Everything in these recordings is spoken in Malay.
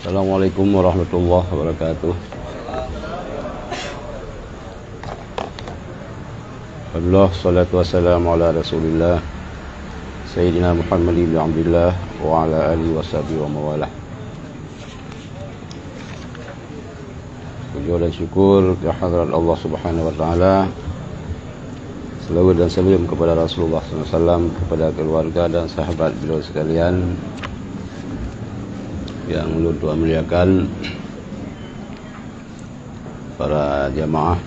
Assalamualaikum warahmatullahi wabarakatuh. Alhamdulillah, salatu wassalamu ala rasulillah Sayyidina Muhammad ibn Abdullah wa ala alihi wa sahbihi wa mawalah. Puji dan syukur kehadirat Allah subhanahu wa ta'ala, selawat dan salam kepada Rasulullah SAW, kepada keluarga dan sahabat beliau sekalian yang ulun Tuhan muliakan, para jamaah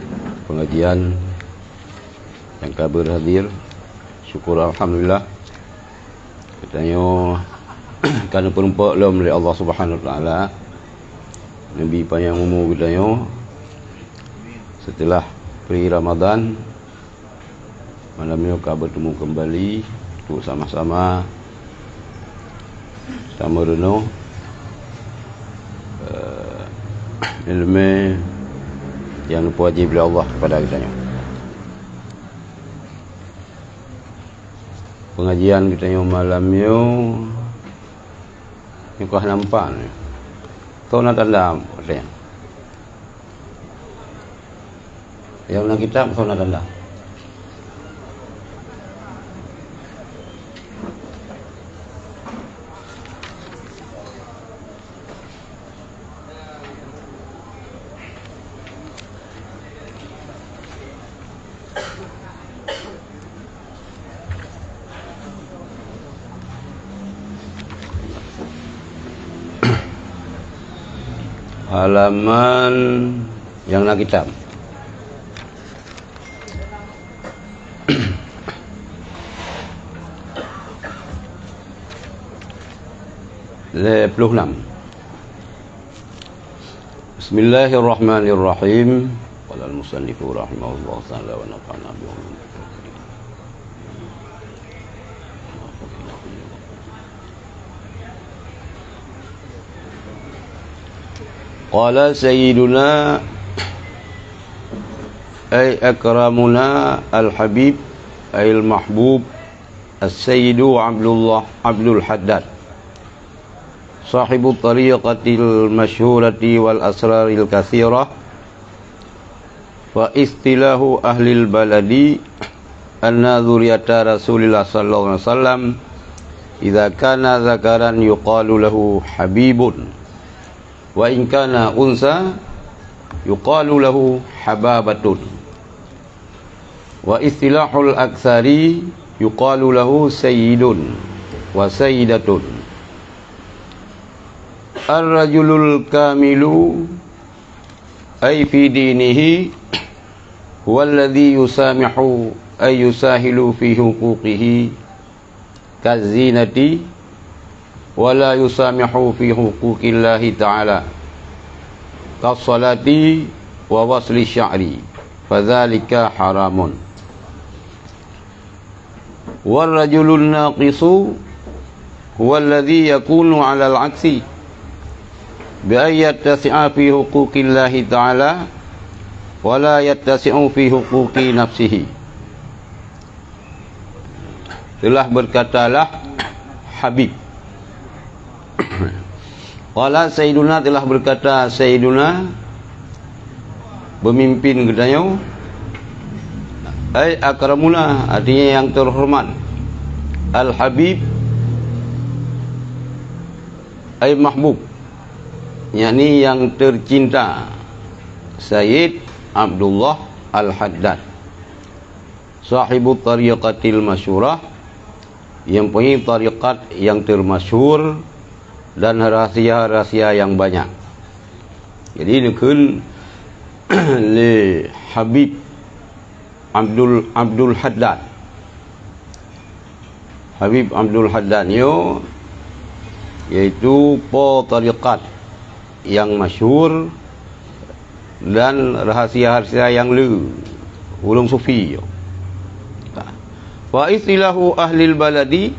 pengajian yang kabar hadir. Syukur alhamdulillah katanya kerana perempuan oleh Allah Subhanahu wa taala, Nabi panjang umur katanya, setelah peri Ramadan malam ini kita bertemu kembali untuk sama-sama merenung ilmu yang wajib oleh Allah kepada kita. Pengajian kita malam ni kau nampak ni kau nak tanda katanya yang nak kitab kau nak tanda. Halaman yang nak kitab. Lepluh 6. Bismillahirrahmanirrahim. Qala al-musannifu rahimahullah ta'ala wa nafa'na bihi. Qala sayyiduna ay akramuna al-habib ay al-mahbub as-sayyidu Abdul Haddad sahibu tariqatil masyhurati wal asraril katsirah wa istilahu ahlil baladi anna dzurriyyata Rasulillah sallallahu alaihi wasallam idza kana zakaran yuqalu lahu habibun wa in kana unsa yuqalu lahu hababatun wa istilahul aktsari yuqalu lahu sayyidun wa sayyidatun. Ar-rajulul kamilu ay fi dinihi huwa alladhi yusamihu ay yusahilu fi huquqihi kazinati wala yusamihu fi huquqillahi ta'ala kas-salati wa wasli sya'ri fadzalika haramun. Wal rajulun naqisu huwa alladhi yakunu 'ala al-'aksi bi ay yattasi'a fi huquqillahi ta'ala wala yattasi'u fi huquqi nafsihi. Telah berkatalah Habib. Qala Sayyiduna, telah berkata Sayyiduna, pemimpin katanya, ay akramuna, artinya yang terhormat, al-habib ay mahbub, yakni yang tercinta, Sayyid Abdullah al-Haddad sahibu tariqatil masyhurah, yang punya tariqat yang termasyhur dan rahsia-rahsia yang banyak. Jadi ini kan le Habib Abdul Haddad. Habib Abdul Haddad ni iaitu po tariqat yang masyhur dan rahsia-rahsia yang ulung sufi. Wa istilahu ahlil baladi,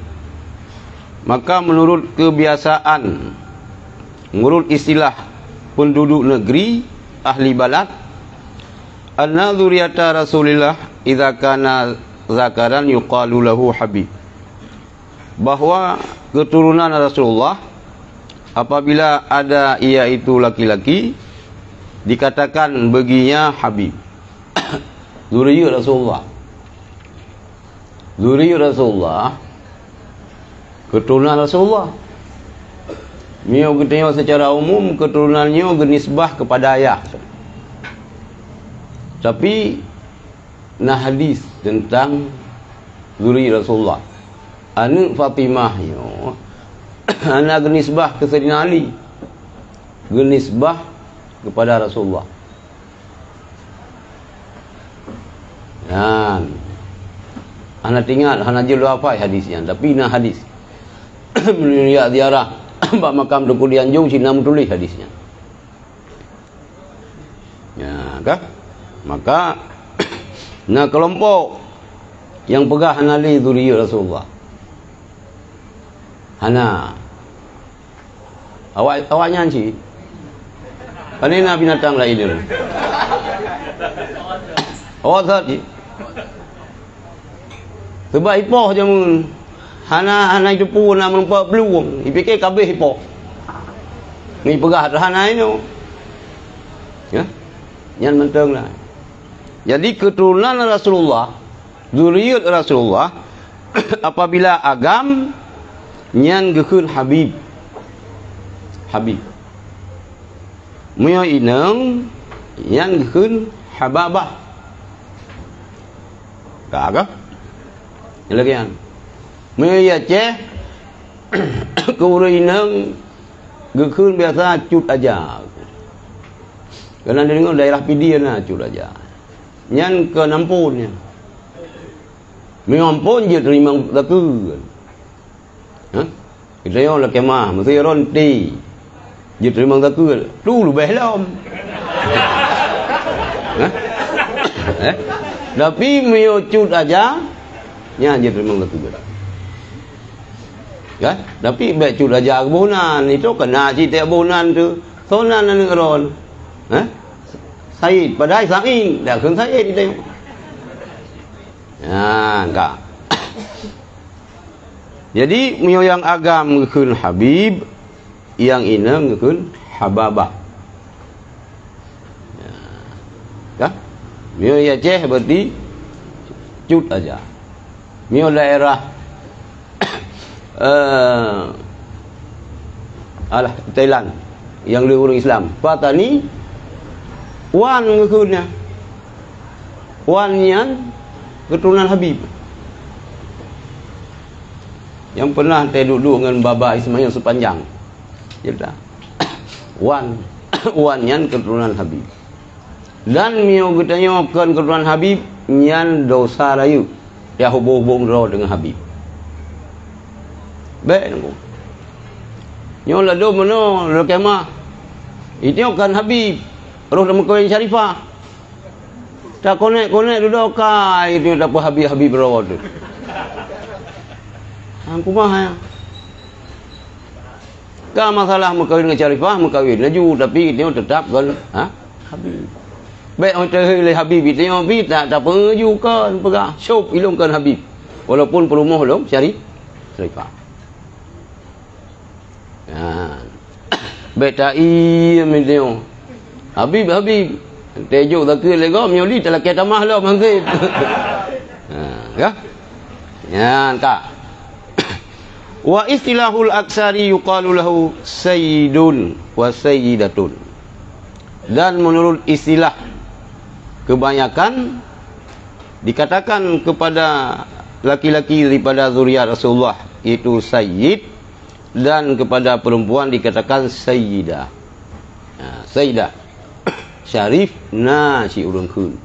maka menurut kebiasaan, menurut istilah penduduk negeri ahli balad, anna dzurriyyata Rasulillah idza kana zakaran yuqalu lahu habib, bahwa keturunan Rasulullah apabila ada ia itu laki-laki, dikatakan baginya Habib. Zuriyat Rasulullah. Zuriyat Rasulullah, keturunan Rasulullah. Mio kita tengok secara umum keturunannya genisbah kepada ayah. Tapi nah hadis tentang zuriyat Rasulullah. Anak Fatimah yo anak genisbah ke Sayyidina Ali. Genisbah kepada Rasulullah. Dan anak tinggal anak je lu apa hadisnya, tapi nah hadis. Melihat ziarah Mbak makam Tuku Dianjung Cina tulis hadisnya. Ya, kah? Maka nah kelompok yang pegah hanali zuriyat Rasulullah. Hana. Awaknya sih. Kanina binatang lain dia. Awak tadi. Sebab ipoh je mun. Hana itu pun nak menempat peluang. Dipikir kabeh ipoh. Ni pegah hana ini. Ya. Yang mentang lah. Jadi keturunan Rasulullah, zuriyat Rasulullah, apabila agam nyan gekun Habib. Habib. Muya inang nyan gekun Hababah. Tak ke? Lagi yang muya ceh kuru inang gekun biasa cut aja. Kerana dia dengar daerah Pidian lah cut aja. Nyan ke nampunnya. Mengampun je terima zakat. Ha? Kita yo la kemah, mesti ronti. Je terima zakat. Tu lu behlam. Ha? Tapi meo cut aja, nya je terima zakat. Ya, tapi baik cut aja kebunan itu kena cerita kebunan tu. Sonan nan ron. Ha? Said padai saing dah kun Said dia. Ya, enggak. Jadi mio yang agam ngekun Habib, yang ina ngekun Hababah. Ya. Kah? Mio ya Aceh berarti cut aja. Mio daerah Thailand yang lu orang Islam. Patani wan ngekunnya. Wan yang keturunan Habib. Yang pernah saya duduk dengan Baba Ismail sepanjang. Cerita. Wan yang keturunan Habib. Dan mio katanya kan keturunan Habib nyan dosa rayu. Dia hubung-hubung dengan Habib. Baik nunggu. Nyo la do mono lo kemah. Itu kan Habib. Roh dalam kawin Syarifah. Tak konek-konek duduk kai itu dapat Habib rawat tu. Aku mah ya. Kan masalah mengkawin dengan Syarifah, mengkawin laju tapi dia tetap kan Habib. Baik orang terhilai Habib itu Habib tak perju kan pegah syup ilungkan Habib. Walaupun perumah belum Syarifah. Ya. Baik tak dia Habib tejo zakir lego mioli telah kita mah lo mangkit. Ya. Ya, tak. Wa istilahul aksari yuqalu lahu sayyidun wa sayyidatun. Dan menurut istilah kebanyakan dikatakan kepada laki-laki daripada zuriat Rasulullah itu sayyid, dan kepada perempuan dikatakan sayyidah. Sayyidah Syarif na si urang kun.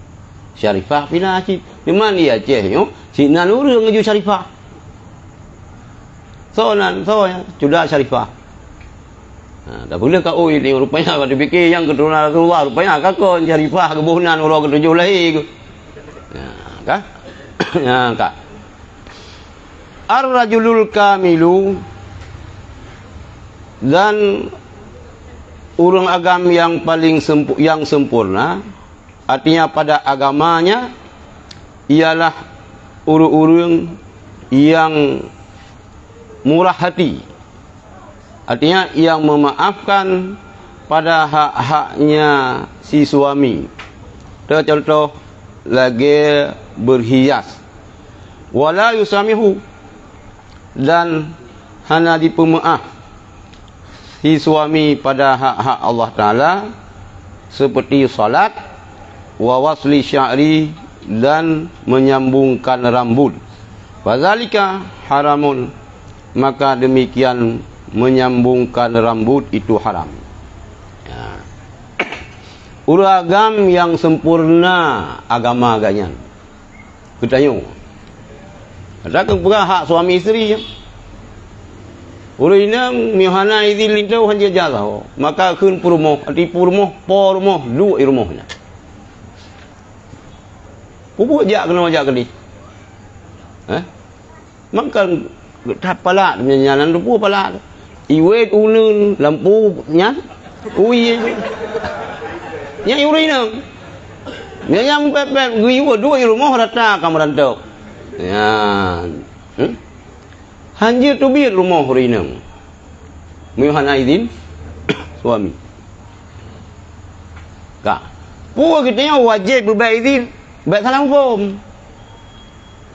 Syarifah pina si. Di mana dia Aceh yo? Si nan urang ngeju Syarifah. So ya, sudah Syarifah. Tak boleh kau ini rupanya kalau dipikir yang keturunan Rasulullah rupanya kakak Syarifah kebunan orang ketujuh lahir. Ya, kah? Ya, kah? Ar-rajulul kamilu, dan urang agam yang paling sempurna, artinya pada agamanya ialah urang yang murah hati, Artinya yang memaafkan pada hak-haknya si suami. Contoh lagi berhias. Wala yusamihu, dan hana dipemaaf si suami pada hak-hak Allah Ta'ala seperti salat, wa wasli sya'ri, dan menyambungkan rambut. Fadzalika haramun, maka demikian menyambungkan rambut itu haram. Ya. Uragam yang sempurna agama ganyan. Ketanya. Ada keperah hak suami isteri je. Orang ini mihana izin lintau hanya jalan. Maka kun purmoh, tipu rumah, por rumah, dua rumahnya. Pupuk jak kena jak kali. Maka tak palak menyalan lampu palak. Iwet ulun lampu nyan. Ui. Nya yuri nang. Nya yang pepet gui dua rumah rata kamu rantau. Ya. Hanjir tu biar rumah hari nang. Mihana izin suami. Kak. Puak kita wajib berbaik izin. Baik salam pom.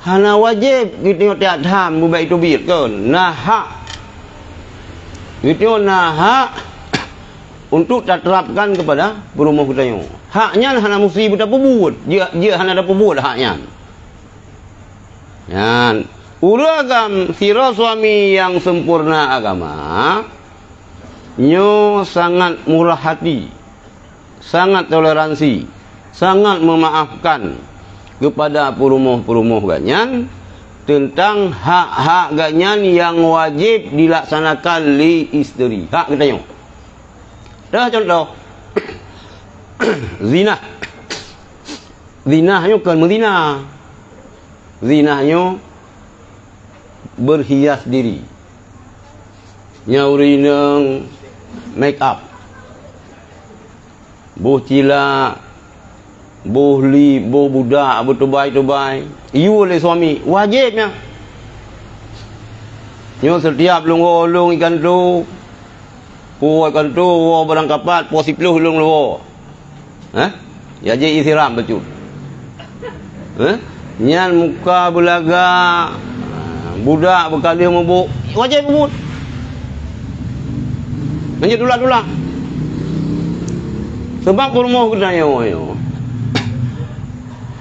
Hana wajib kita tak tham berbaik tu biar kan. Nah hak. Kita nah hak untuk tak terapkan kepada berumah kita yang haknya hana mesti buat buat dia hana ada buat haknya. Yan uragam sira suami yang sempurna agama nyo sangat murah hati, sangat toleransi, sangat memaafkan kepada perumuh-perumuh ganyan tentang hak-hak ganyan yang wajib dilaksanakan li isteri. Hak kita yang dah contoh zina. Zinahnya bukan menzina. Zinahnya berhias diri. Nyauri nang make up. Boh cila, boh li, boh budak, boh tubai-tubai. You oleh suami wajibnya. Nyo setiap lung ikan tu. Puai kan tu barang kapat posi peluh lung lo. Ya je isiram betul. Nyan muka belaga budak berkali mabuk wajib bubut. Lanjut dulu. Sebab rumah kita yo.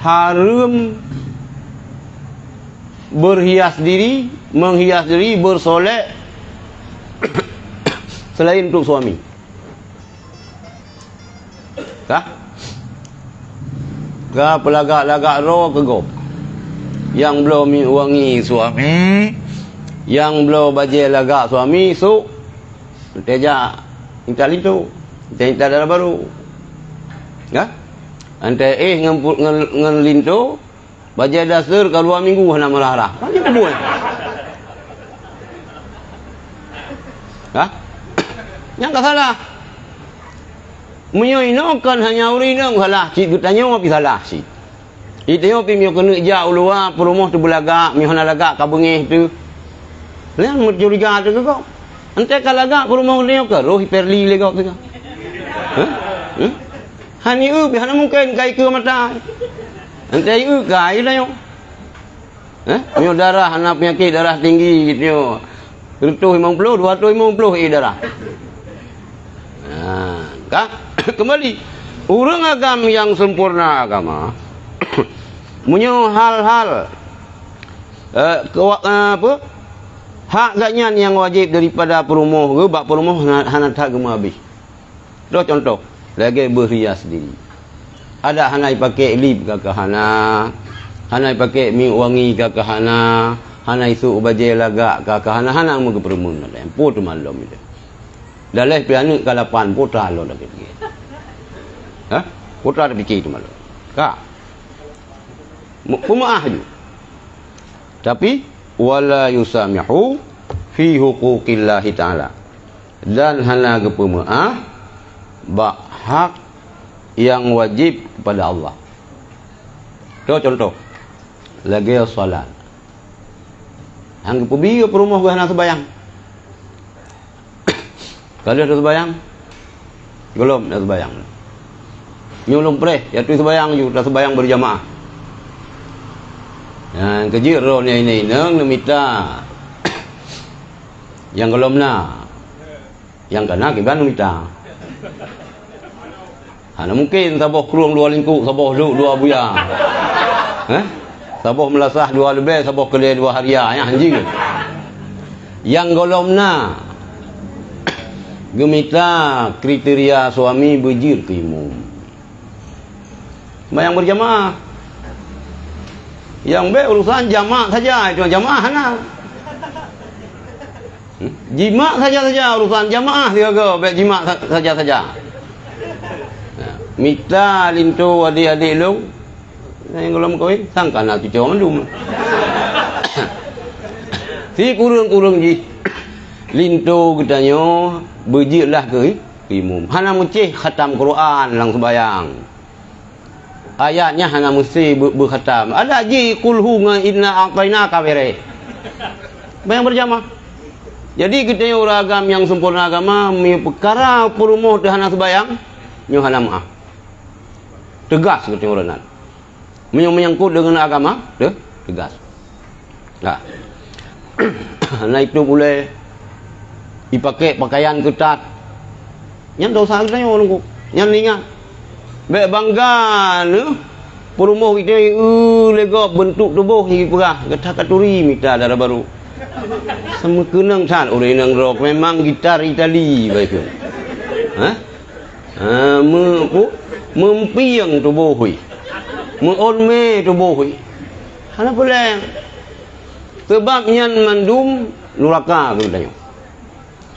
Haram berhias diri, menghias diri, bersolek selain untuk suami. Kah? Kah pelagak-lagak roh kegop. Yang belum wangi suami, yang belum bajai lagak suami, so teja intal itu, intal darah baru. Kah? Ante ngelinto bajai dasar kalau 2 minggu hana marah. Kan itu buat. Kah? Yang tak salah. Menyoinokan hanya urinang salah. Cik gutanya api salah cik. Itu api mio kena ja ulua perumah tu belagak, mio hana lagak kabengih tu. Lain mencuriga tu kau. Ante kalagak perumah dia ke roh perli le kau tu. Hani hana mungkin kai ke mata. Ante kai lah yo. Mio darah hana penyakit darah tinggi gitu. 150 250 darah. Kah? Kembali orang agama yang sempurna agama punya hal-hal hak ganyan yang wajib daripada perumuh ke bab perumuh hana tak gema habis. Dah contoh lagi berhias diri. Ada hanai pakai lip ke hana, hanai pakai minyak wangi ke hana, hanai su bajai lagak ke hana mu ke perumuh ada. Empu tu malam itu. Dalih pianu kalapan putra lo dah pergi. Putra dah pergi tu malu. Kak. Pemaaf je. Tapi wala yusamihu fi huquqillah taala. Dan hana ke pemaaf bak hak yang wajib kepada Allah. Contoh. Lagi solat. Hang pergi ke rumah gua hana sembahyang. Kalau dah sembahyang, belum dah sembahyang. Nyulung preh, ya tu sembahyang ju, dah sembahyang berjamaah. Yang kejir roh ni nang minta. Yang belum na. Yang kena kiban minta. Hana mungkin saboh kurung dua lingkuk, saboh dua buya. Saboh melasah dua lebih, saboh kelih dua haria, ya anjing. Yang golomna gemita kriteria suami berjir ke imam. Sembahyang berjamaah. Yang be urusan jamaah saja, itu jamaah hana. Jima saja urusan jamaah dia ke, be jima saja. Mita lintu adik-adik lu yang belum kahwin sangka nak cucu mandum. Si kurang-kurang ji lintu katanya berjirlah ke imam. Hana mucih khatam Quran lang sembayang. Ayatnya hana mesti berkhatam. Ada ji kulhu inna a'tainaka bere. Bayang berjamaah. Jadi kita orang agama yang sempurna agama perkara perumuh dah hana sembayang nyo hana maaf. Tegas kita orang nan. Menyangkut dengan agama, tegas. Nah. Nah itu boleh dipakai pakaian ketat. Yang dosa kita orang ku. Yang ingat. Baik bangga ni perumuh kita lega bentuk tubuh higi perah, getah katuri mita darah baru. Semua kenang san orang nang rock memang gitar Itali baik tu. Mempiang tubuh hui. Menonme tubuh hui. Hana boleh. Sebab nyan mandum nuraka tu tanya.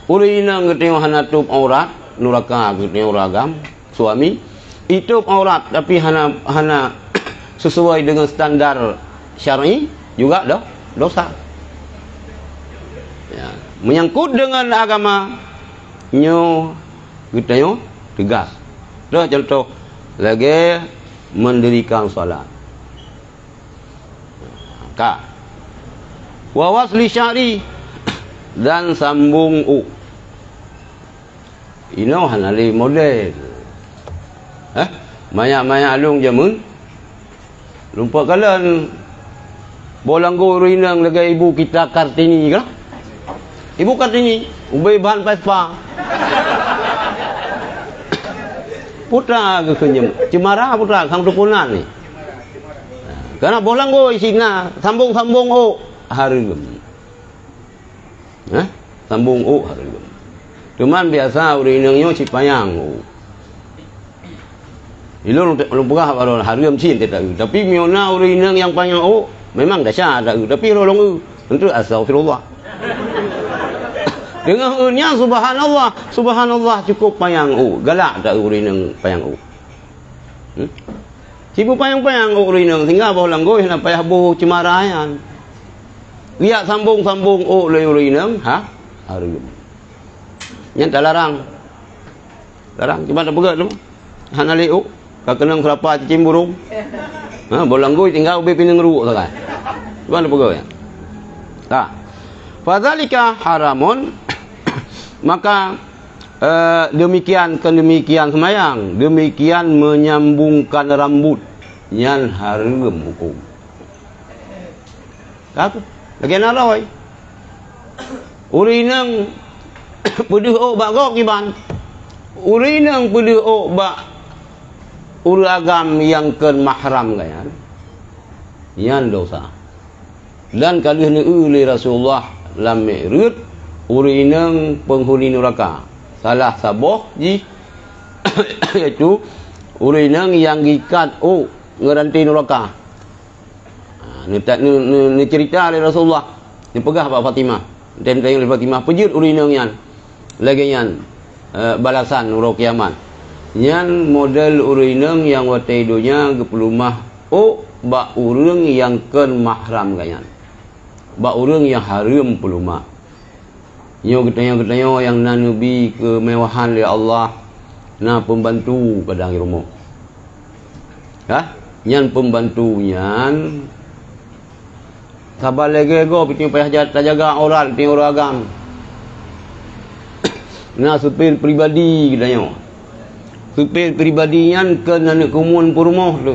Urina ngetengok hana tup aurat, nuraka ngetengok ragam suami. Itu aurat tapi hana sesuai dengan standar syar'i juga dosa. Ya, menyangkut dengan agama nyo getanya tegas. Dah contoh lagi mendirikan salat. Ka wa wasli syari dan sambung ino hanali model. Banyak-banyak alung jamun lupa kalian bolanggo rinang lagi ibu kita Kartini kan? Ibu Kartini ubay bahan Vespa. Putra ke kenyem cemara putra kang tupunan ni. Karena bolanggo isina sambung-sambung hargem. Sambung hargem. Cuman biasa urinangnya cipayang. Ilun lumpah baru hargem cin tidak. Tapi miona urinang yang panjang memang dahsyat tak. Tapi rolong tentu astagfirullah. Dengan nya subhanallah cukup payang galak tak urinang payang Cipu payang-payang urinang sehingga bawa langgoy na payah bu cemarayan. Lihat sambung-sambung le urinang hargem. Yang tak larang. Cuma tak pegat tu. Hana le kakenang serapa cicim burung. Bawa langgoy tinggal ubi pinang ruuk sakai. Cuma tak pegat ya. Tak. Fadzalika haramun. Maka demikian semayang, demikian menyambungkan rambut yang haram hukum. Apa? Lagi narawai. Urinang pedih bak gok kiban. Urinang pedih bak uragam yang ken mahram kan. Yang dosa. Dan kali ni oleh Rasulullah lam mi'rud urinang penghuni neraka. Salah saboh ji iaitu urinang yang gikat ngeranti neraka. Ni cerita oleh Rasulullah. Ni pegah Pak Fatimah. Dan oleh Fatimah pejut urinang yan. Lagi yan balasan uro kiamat. Yan model urinang yang watai dunia gepelumah bak urang yang ken mahram ganyan. Bak urang yang haram pelumah. Nyo getanya yang nanubi kemewahan oleh Allah na pembantu kadang rumah. Nyan pembantu nyan sabar lagi go piti payah jaga aurat piti uragam. Nah, supir pribadi katanya. Supir pribadi yan kena nak kumun perumah tu.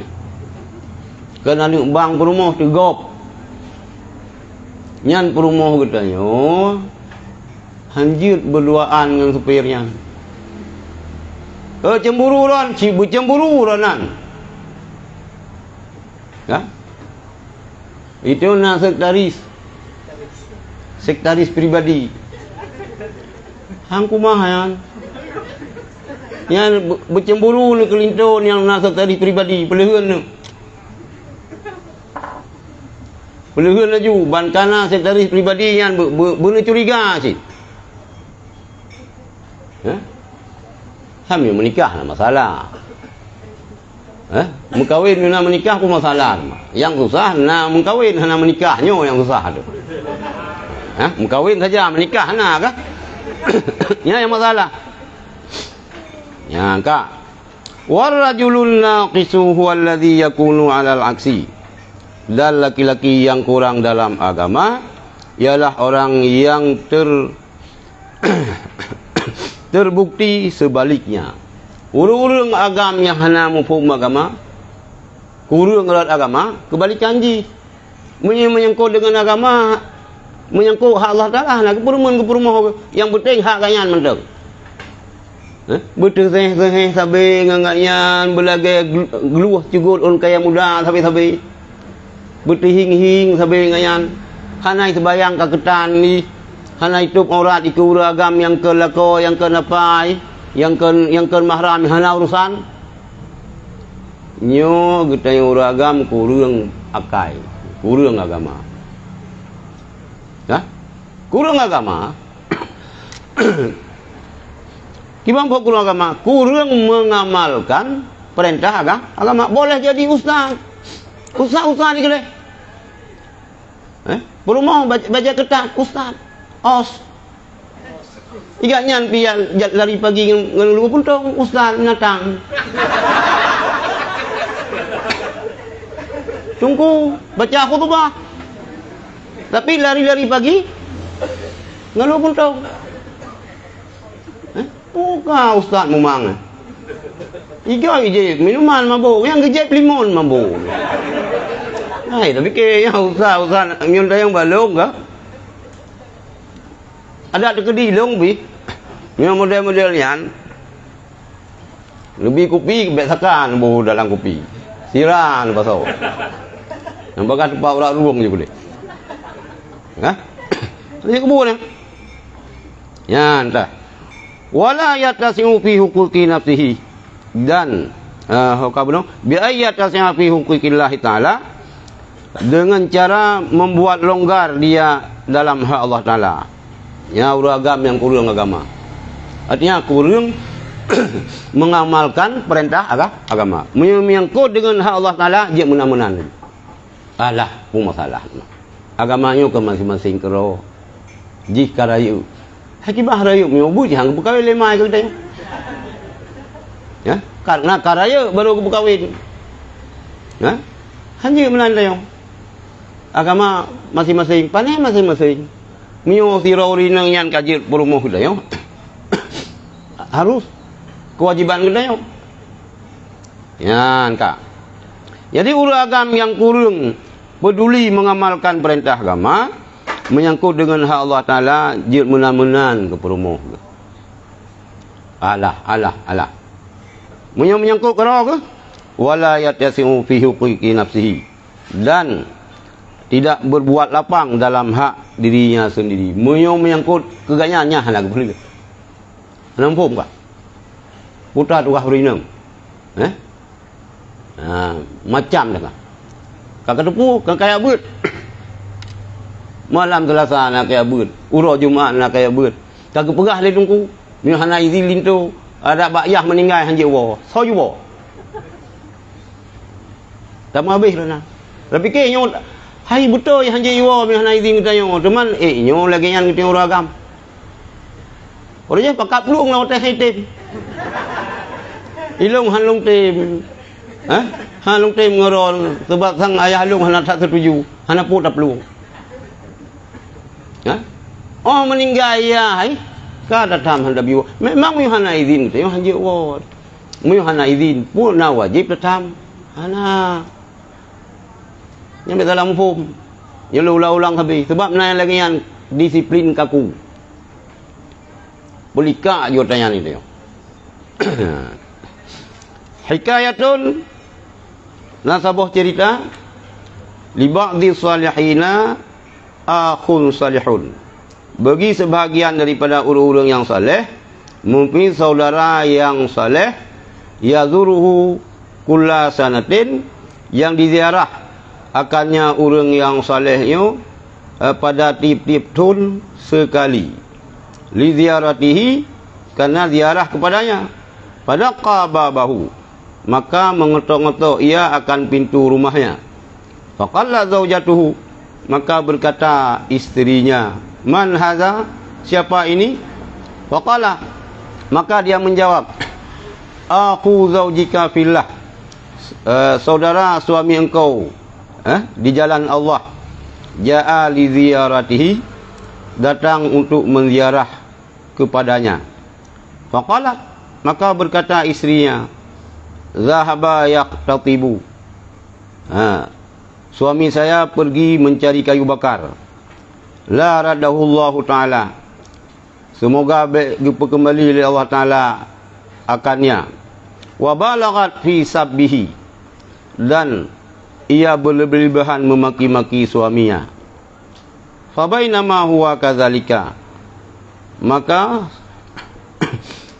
Kena nak bang perumah tu gop. Nyan perumah katanya. Hanjit berduaan dengan supirnya. Cemburu ron, cibu cemburu ronan. Ya? Itu nak sektaris pribadi. Hang kumahan. Yang bercemburu ni kelintun yang nak sektaris pribadi, pelehan ni. Pelehan laju ban kana sektaris pribadi yang benar curiga sih. Hamil menikah lah masalah. Mengkawin nak menikah pun masalah. Yang susah nak mengkawin, nak menikahnya yang susah tu. Mengkawin saja, menikah nak kah? Ini yang masalah. Ya, kak. Warrajulun naqisu huwal ladzi yakunu 'alal aksi. Dan laki-laki yang kurang dalam agama ialah orang yang terbukti sebaliknya. Urung agama yang hana mufhum agama, kurang alat agama, kebalikan ji. Menyangkut dengan agama, menyangkut hak Allah Taala, nak keperumah yang penting hak kanyan mentek. Betul seh sabe ngangaknya belagai geluh cugut on kaya muda sabe betul hing sabe ngayan hanai sebayang kaketan ni hanai tup aurat iku agam yang ke lako yang ke napai yang ke mahram hana urusan nyo getai uragam kurang akai kurang agama ya kurang agama. Gimana kurang agama? Kurang mengamalkan perintah agama. Boleh jadi ustaz. Ustaz ni kena. Berumah baca ketat ustaz. Os. Igaknya pian lari pagi dengan lugu puntong ustaz natang. Tunggu baca khutbah. Tapi lari-lari pagi dengan lugu puntong. Bukan ustaz memang. Iga ije minuman mabuk, yang gejep limun mabuk. Hai, tapi ke yang ustaz nyun tayang balong ke? Ada tekedi long bi. Yang model-model yan. Lebih kopi kebesakan bu dalam kopi. Siran pasau. Nampak tempat orang ruang je boleh. Ini kebun ya. Ya, entah. Wala yatasi'u fi huquqi nafsihi dan bi ayatasi'u fi huquqillah taala dengan cara membuat longgar dia dalam hak Allah Taala. Ya uragam yang kurang agama. Artinya kurang mengamalkan perintah agama. Menyangkut dengan hak Allah Taala dia menang-menang. Alah pun masalah. Agamanya ke masing-masing kero. Jika rayu Hakibah rayu menyobu jangan berkahwin lemai ke kita. Ya, karena karaya baru berkahwin. Ya, hanya melandai. Agama masing-masing, pandai masing-masing. Mio sirauri nang yang kajir perumuh kita yo. Harus kewajiban kita yo. Ya, kak. Jadi uragam yang kurang peduli mengamalkan perintah agama menyangkut dengan hak Allah Ta'ala jid menan-menan ke perumuh. Alah. Menyangkut ke ke? Wala yatasi'u fi huquqi nafsihi. Dan tidak berbuat lapang dalam hak dirinya sendiri. Menyangkut keganyaannya hendak boleh. Nampak tak? Putra tukah berinam. Macam dah. Kakak tepu, kakak abut. Malam Selasa nak kaya beut, urus Jumaat nak kaya beut. Kagak pegah le tungku. Ni hana izi lintu, ada bakyah meninggal hanje wa. So ju wa. Tak mau habis lah. Tapi ke nyo hai betul yang hanje wa mi hana izi kita nyo. Teman nyo lagi yang kita orang agam. Orangnya pakap luang lah hotel hitam. Ilung halung tim. Halung tim ngorol sebab sang ayah halung hana tak setuju. Hana pun tak peluang. Oh meninggal ya, Ka datang hendak biwa. Memang mu hana izin tu, hanya word. Mu hana izin pun na wajib datang. Hana. Yang dalam form. Yang ulang-ulang habis. Sebab na lagi yang disiplin kaku. Bolehkah juga tanya ni dia. Hikayatun nasabah cerita li ba'dhi salihina akhun salihun. Bagi sebahagian daripada orang-orang yang saleh, mungkin saudara yang saleh yazuruhu kulla sanatin, yang diziarah akannya orang yang salehnya pada tiap-tiap tahun sekali. Li ziaratihi, karena ziarah kepadanya. Pada qababahu, maka mengetuk-ngetuk ia akan pintu rumahnya. Faqalla zaujatuhu, maka berkata istrinya, man hadza, siapa ini? Faqala, maka dia menjawab, aku zaujika fillah, saudara suami engkau di jalan Allah. Ja'a li ziyaratihi, datang untuk menziarah kepadanya. Faqala, maka berkata istrinya, zahaba yaqtatibu, suami saya pergi mencari kayu bakar. La radahullahu ta'ala, semoga jumpa kembali oleh Allah Ta'ala akannya. Wa balaghat fi sabbihi, dan ia berlebihan memaki-maki suaminya. Fabainama huwa kadzalika, maka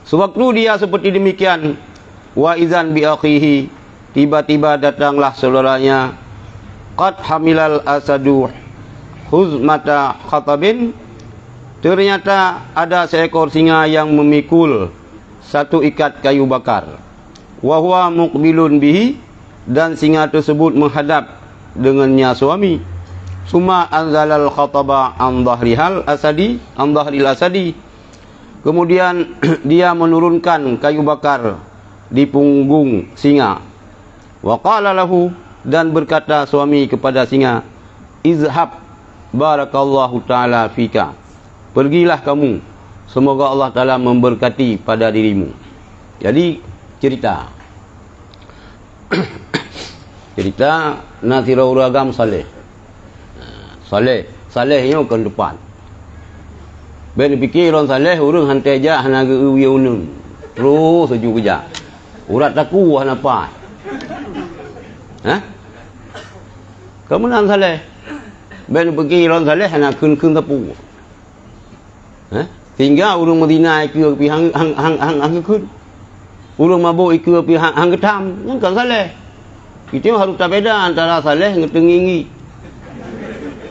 sewaktu dia seperti demikian, wa idzan bi akhihi, tiba-tiba datanglah saudaranya, qad hamilal asadu huzmata khatabin, ternyata ada seekor singa yang memikul satu ikat kayu bakar. Wa huwa muqbilun bihi, dan singa tersebut menghadap dengannya suami. Summa anzalal khataba an dhahril asadi, kemudian dia menurunkan kayu bakar di punggung singa. Wa qala lahu, dan berkata suami kepada singa, izhab barakallahu ta'ala fika, pergilah kamu, semoga Allah Ta'ala memberkati pada dirimu. Jadi cerita nasira uragam saleh. Salehnya ke depan. Ben fikir orang saleh, orang hantai jah hanaga uwiunun. Terus sejuk kerja. Urat taku hana pai. Kamu nan saleh. Ben fikir orang saleh hana kun tapu. Sehingga orang Madinah ikut pi hang kun. Orang mabuk ikut pi hang getam, yang kan saleh. Itu harus tak beda antara saleh dengan tengingi.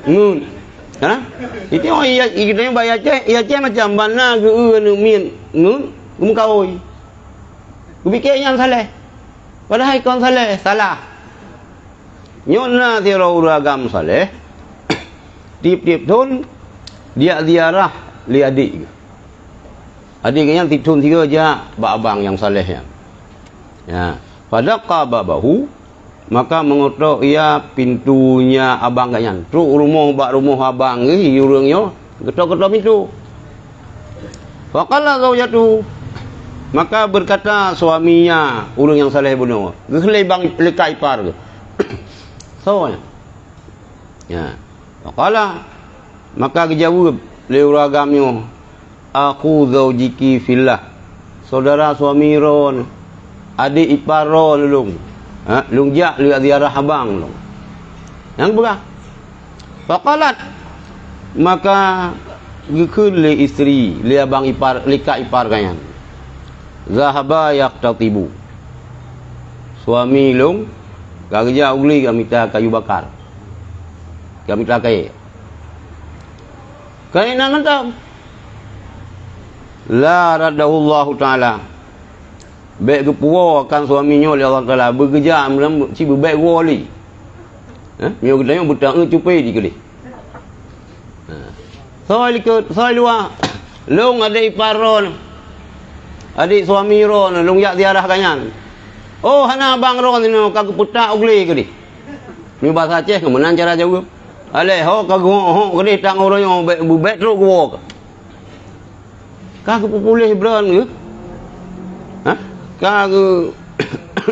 Ngun. Itu orang kita yang bayar cek, ia cek macam mana ke min ngun, kawoi. Ku fikir yang saleh. Padahal ikon saleh salah. Nyona tira uragam saleh. Tiap-tiap tahun dia ziarah li adik. Adiknya tahun 3 aja abang yang salehnya. Ya, pada qababahu, maka mengetuk ia pintunya abang ganyan. Truk rumah abang ni urangnya ketok-ketok pintu. Faqala zaujatu, maka berkata suaminya, orang yang saleh benar, gelai bang lekai ipar ke. Soalnya. Ya. Faqala, maka dijawab le uragamnya, aku zaujiki fillah, saudara suami ron, adik ipar ron lung. Lung jak lihat ziarah abang lung. Yang berah. Faqalat, maka gekun le isteri le abang ipar lika ipar kanyan. Zahaba yaqtatibu, suami lung kerja ugli gamita kayu bakar. Gamita kai. Kaina nantam. La radahullahu ta'ala, baik kepuwa akan suaminya oleh Allah Ta'ala, bekerja dalam si berbaik wali. Mio kita butang cupai di kali. Soal luar. Long adik iparon. Adik suami ron, long yak ziarah kanyan. Oh, hana abang ron ni kagak putak ugli kali. Ni bahasa Aceh kemenan cara jawab. Aleh ho kagak ho kali tang orang yang berbaik terus gua. Kah ke populeh beran ke? Ha? Kah ke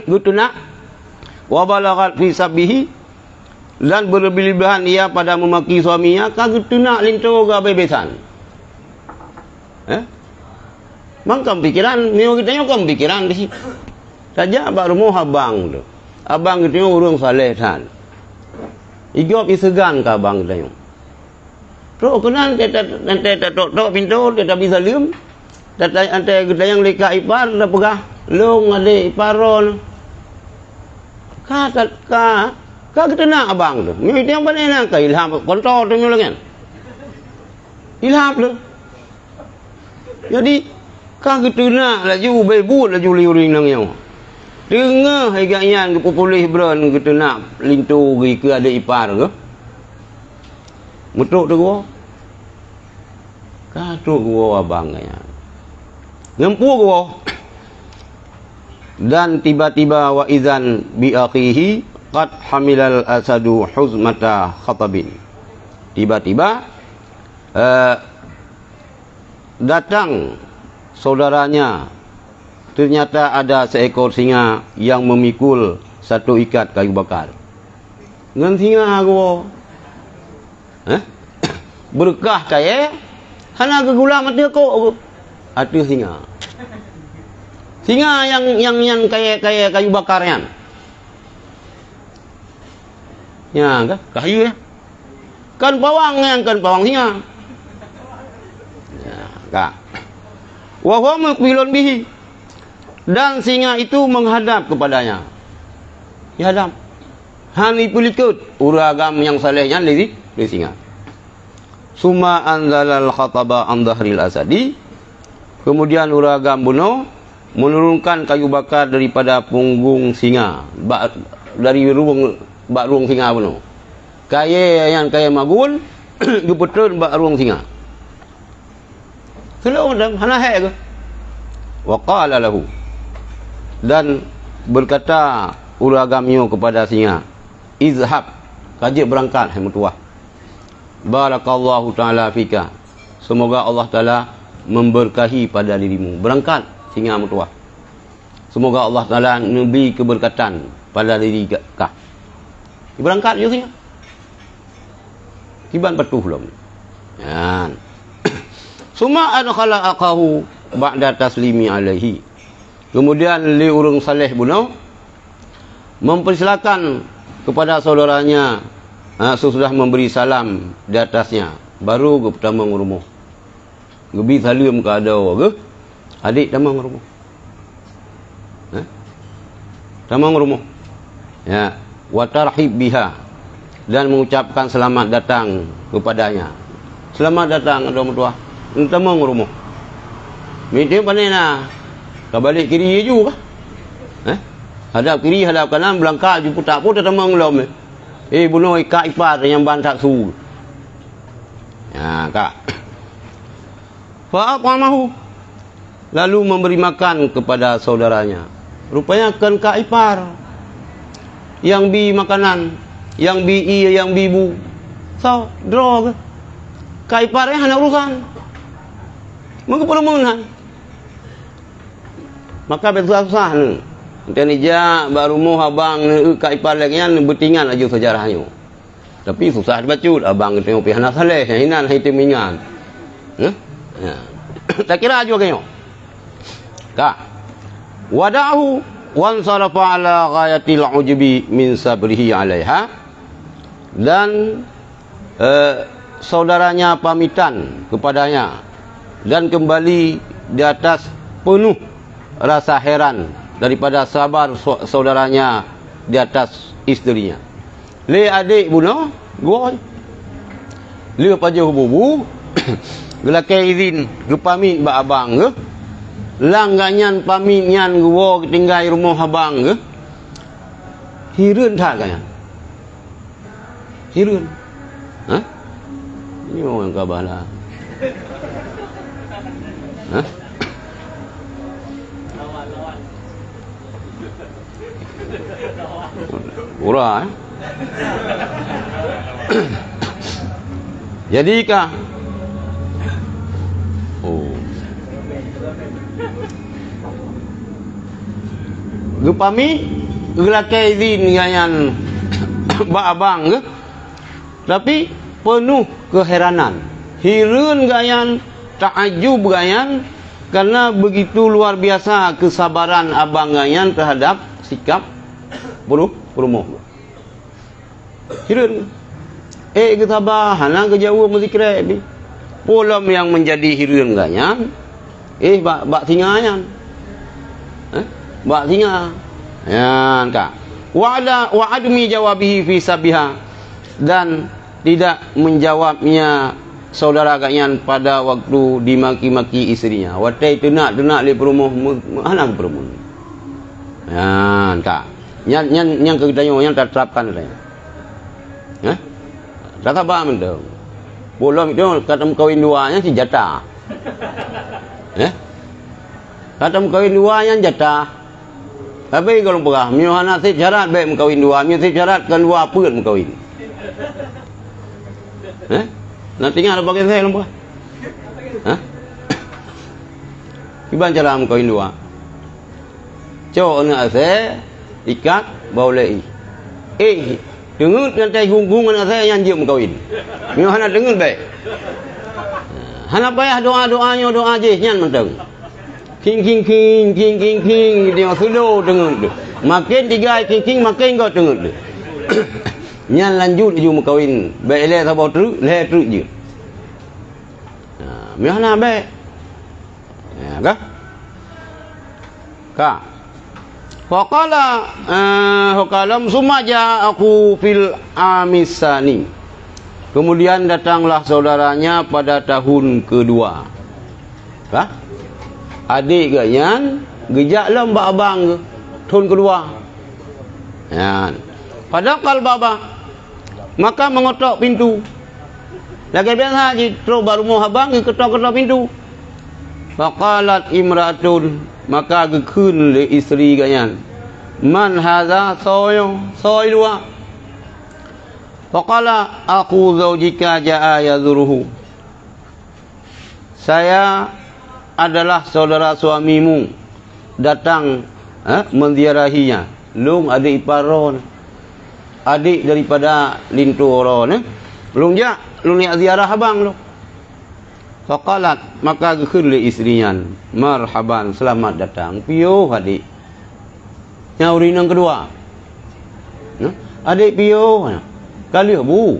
gitu nak? Wa balaghat fi sabbihi, dan berlebihan ia pada memaki suaminya, kah gitu nak linto ga bebesan. Mang kam pikiran, nio kita kam pikiran di situ. Saja baru mau abang tu. Abang kita urang saleh tan. Igop isegan ka abang kita. Tok kenan nanti tok pintu dia tak bisa lium. Data ante kita yang leka ipar dah pegah. Long ade iparon. Ka kita nak abang tu. Ni yang pandai nak ka ilham kontrol tu nyolangan. Ilham tu. Jadi ka kita nak laju bebut laju liuring nang yang. Dengar haiganyan ke populeh beran kita nak lintu ke ada ipar ke. Mutuk tu gua. Ka tu gua abang kaya. Ngempu gua. Dan tiba-tiba wa idzan bi akhihi qad hamilal asadu huzmata khatabin. Tiba-tiba datang saudaranya, ternyata ada seekor singa yang memikul satu ikat kayu bakar. Ngan singa gua. Berkah kaya hana ke gula mati kok. Ada singa. Singa yang kaya kayu bakarnya. Ya, kayu ya. Kan pawang singa. Ya, kak. Wa huwa muqbilun bihi. Dan singa itu menghadap kepadanya. Dihadap. Hani pulikut uragam yang salehnya dari singa. Summa anzalal khataba an dhahril asadi. Kemudian uragam bunuh menurunkan kayu bakar daripada punggung singa. Dari ruang singa bunuh. Kaya magul gepetun ruang singa. Selalu ada hana hai ke? Wa qala lahu. Dan berkata uragamnya kepada singa, izhab, kajik berangkat hai mutuah. Barakallahu taala fika. Semoga Allah taala memberkahi pada dirimu. Berangkat singa mutuah. Semoga Allah taala memberi keberkatan pada diri kah. Berangkat je singa. Kiban patuh belum. Ya. Suma adkhala aqahu ba'da taslimi alaihi. Kemudian li urung saleh bunuh mempersilakan kepada saudaranya sesudah memberi salam di atasnya, baru ke pertama ngurumuh. Gebi salim ke ada ke adik tamang ngurumuh. Tamang ngurumuh. Ya, wa tarhib biha, dan mengucapkan selamat datang kepadanya. Selamat datang ada mertua. Tamang ngurumuh. Minta pandai nak. Kau balik kiri juga. Hadap kiri, hadap kanan, belangkak je putak pun tak tamang lom. Bunuh ikat ipar yang bantak su. Ya, kak. Fa'aqamahu. Lalu memberi makan kepada saudaranya. Rupanya kan kak ipar yang bi makanan, yang bi yang bibu. So, draw ke? Kak iparnya hanya urusan. Mengapa mengenal? Maka bersusah-susah ni. Dan ija baru mau abang ni kak ipar lagi yang bertingan aja sejarahnya. Tapi susah dibacut. Abang tengok pihak nak saleh, hinan hitam ingat. Ya. Tak kira aja kayaknya. Kak. Wadahu wan sarafa ala ghayatil ujubi min sabrihi alaiha. Dan saudaranya pamitan kepadanya dan kembali di atas penuh rasa heran daripada sabar saudaranya di atas isterinya. Le adik bunuh gua. Le paja bubu. Gelakai izin ke pamit ba abang ke. Langganyan pamitnyan gua tinggal rumah abang ke. Hireun tak kan? Hireun. Ini orang kabala. Murah. Jadikah Gepami gelakai izin ganyan ba abang ke. Tapi penuh keheranan. Hireun ganyan, takjub ganyan karena begitu luar biasa kesabaran abang ganyan terhadap sikap perumoh. Hireun. Kita bahan ke jauh muzikre bi. Polam yang menjadi hireun ganyan. Bak singayan. Bak singa. Ya, kak. Wa admi jawabihi fi sabiha, dan tidak menjawabnya saudara ganyan pada waktu dimaki-maki istrinya. Watai tenak le perumoh hanang perumoh. Ya, kak. Yang kegitannya yang terterapkan katanya. Tak apa benda. Polam itu kata kawin duanya si jatah. Kata kawin duanya jatah. Tapi kalau perah, miohana si syarat baik mengkawin dua, mio si syarat kan dua apa mengkawin. Nanti ada bagian saya lupa. Gimana cara mengkawin dua? Cowok nak saya ikat boleh. Dengar nanti gunggungan saya yang dia mengkawin. Miohana dengar baik. Hana payah doa-doanya doa je nyan mentang. King dia slow dengar tu. Makin tiga king makin kau dengar tu. Nyan lanjut je mengkawin. Baik le sabar terus, le terus je. Miohana baik. Ya kah? Kak. Faqalam sumaja aku fil amisani. Kemudian datanglah saudaranya pada tahun kedua. Kah? Adik ganyan gejak lembak abang tahun kedua. Ya. Pada kalbaba maka mengotok pintu. Lagi biasa je terus baru mau abang ketok-ketok pintu. Faqalat imratun, maka gekun le isteri ganyan. Man hadza soy dua. Faqala aku zaujika jaa yazuruhu. Saya adalah saudara suamimu datang menziarahinya. Lung adik iparon, adik daripada lintu orang. Lung ni ziarah abang lu. Faqalat, maka gekirli istrinya, marhaban, selamat datang. Piyo adik. Nyauri yang kedua. Adik piyo. Kali bu.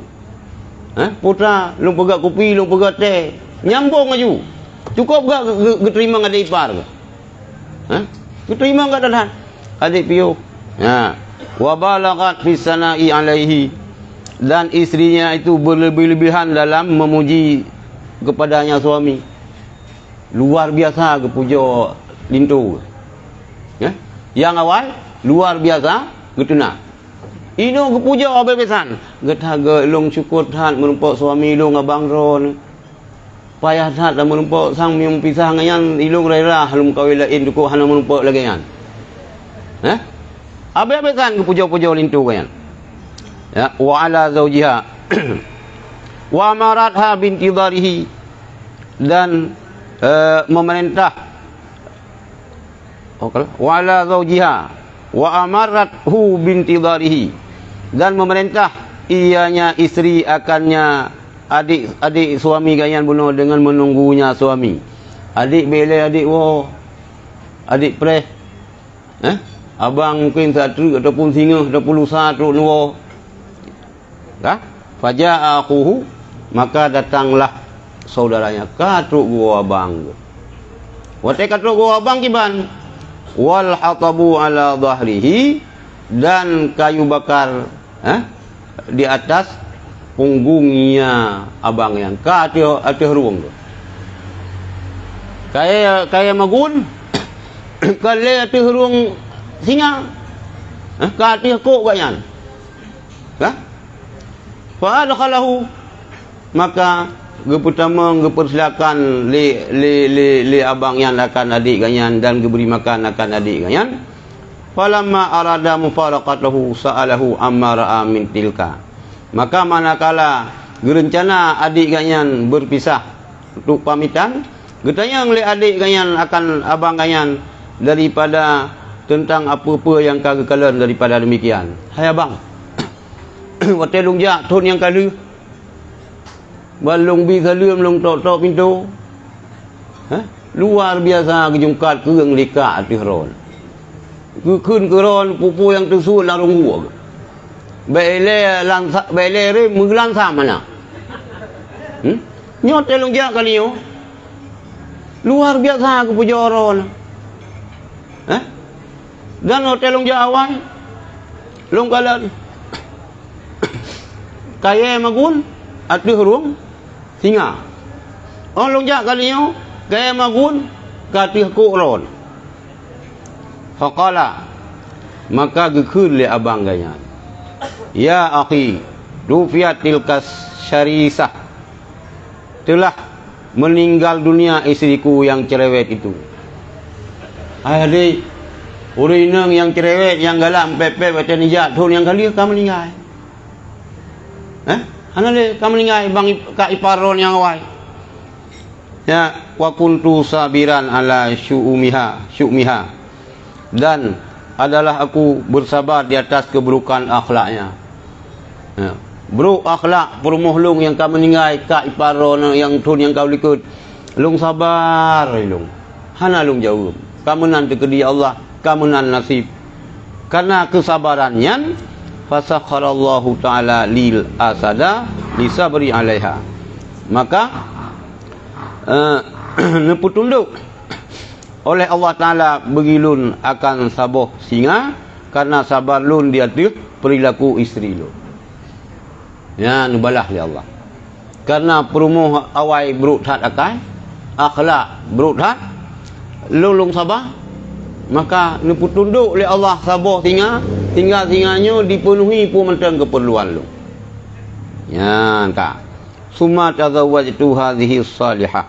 Putra, lung pegat kopi, lung pegat teh. Nyambung aju. Cukup gak keterima adik ipar ke? Keterima gak dah? Adik piyo. Wa balaghat fi sana'i alaihi, dan istrinya itu berlebih-lebihan dalam memuji kepadanya suami. Luar biasa kepuja lintu. Yang awal luar biasa getuna. Ino kepuja bebesan. Getaga long syukur tahan menumpak suami long abang ron. Payah tak dah menumpak sang mium pisah ngayan ilung rela halum kawin lain duku hana menumpak lagi yan. Abe-abesan kepuja-puja lintu kan. Ya, wa ala zaujiha wa amaratha binti dharihi, dan memerintah wa ala zaujiha wa amarathu binti dharihi, dan memerintah ianya istri akannya adik suami ganyan bunuh dengan menunggunya suami. Adik bele adik wo, adik pre, abang mungkin satu ataupun singa ataupun lusa tu nuwo. Faja'a akhuhu, maka datanglah saudaranya katruk gua abang. Watai katruk gua abang kiban. Wal hatabu ala dhahrihi, dan kayu bakar di atas punggungnya abang yang atas ruang tu. Kaya magun kale atas ruang singa. Atas kok ganyan. Fa adkhalahu, maka pertama gepersilakan li abang yang akan adik ganyan, dan diberi makan akan adik ganyan. Falamma arada mufaraqatahu sa'alahu amma ra'a min tilka, maka manakala gerencana adik ganyan berpisah untuk pamitan, Getanya oleh adik kalian akan abang kalian daripada tentang apa-apa yang kalian daripada demikian. Hai abang. Waktu lung jak thon yang kali. Balung bi salum lung tok-tok pintu. Luar biasa kejungkat keung dekat atas ron. Keun ke ron pupu yang tersuat larung gua. Bele re menglan sama mana? Nyot lung jak kali yo. Luar biasa aku puja ron. Dan hotel long Jawa long kalan kaya magun atuh ruang singa long Jawa kalinya kaya magun katih kuron faqala maka gekun le abang ganya ya akhi dufiat tilkas syarisah telah meninggal dunia istriku yang cerewet itu. Adik urinang yang cerewet yang galak pepe baca nijat thun yang kali kamu meninggal. Anale kamu meninggal bang ka iparon yang awai. Ya wa kuntu sabiran ala syu'miha dan adalah aku bersabar di atas keburukan akhlaknya. Ya. Buruk akhlak perumuh lung yang kamu meninggal ka iparon yang thun yang kau likut. Lung sabar lung. Hana lung jawab. Kamu nanti ke dia Allah, kamu nan nasib. Karena kesabarannya fasakharallahu taala lil asada lisabri alaiha. Maka nepu tunduk oleh Allah taala begilun akan saboh singa karena sabar lun dia tu perilaku isteri lu. Ya nubalah li Allah. Karena perumuh awai buruk tat akai, akhlak buruk tat lulung sabar, maka nepu tunduk oleh Allah sabar singa, tinggal singanya dipenuhi pun mentang keperluan lu. Ya tak. Summa tazawwajtu hadhihi salihah.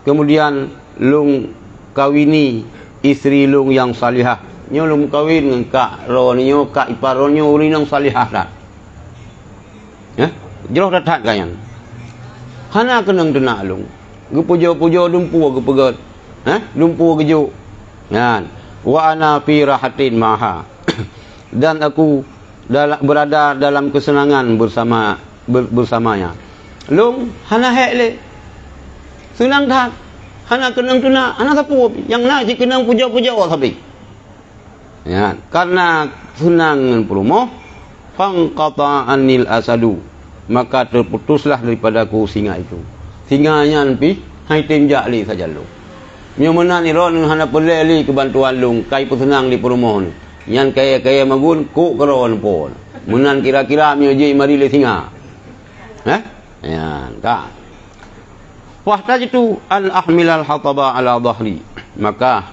Kemudian lung kawini isteri lung yang salihah. Nyo lung kawin dengan kak ronyo kak iparonyo urinang salihah dah. Ya, jeroh datat kayan. Hana kenang denak lung. Gepujo-pujo dumpu gepegat. Dumpu gejuk. Kan. Wa ana fi rahatin maha. Dan aku berada dalam kesenangan bersamanya. Lung hana hek le. Senang dah. Hana kenang tuna, hana sapu yang nak si kenang puja-puja Allah sapi. Ya, karena senang perumoh fangqata anil asadu. Maka terputuslah daripadaku singa itu. Singanya nanti hai tinjak li saja lu. Nyo menan ni ron hana peleli kebantuan lung kai pesenang di perumoh ni. Yang kaya-kaya magun ku keron pun. Menan kira-kira mio je mari le singa. Ya, tak. Wahtajtu an ahmilal hataba ala dhahri. Maka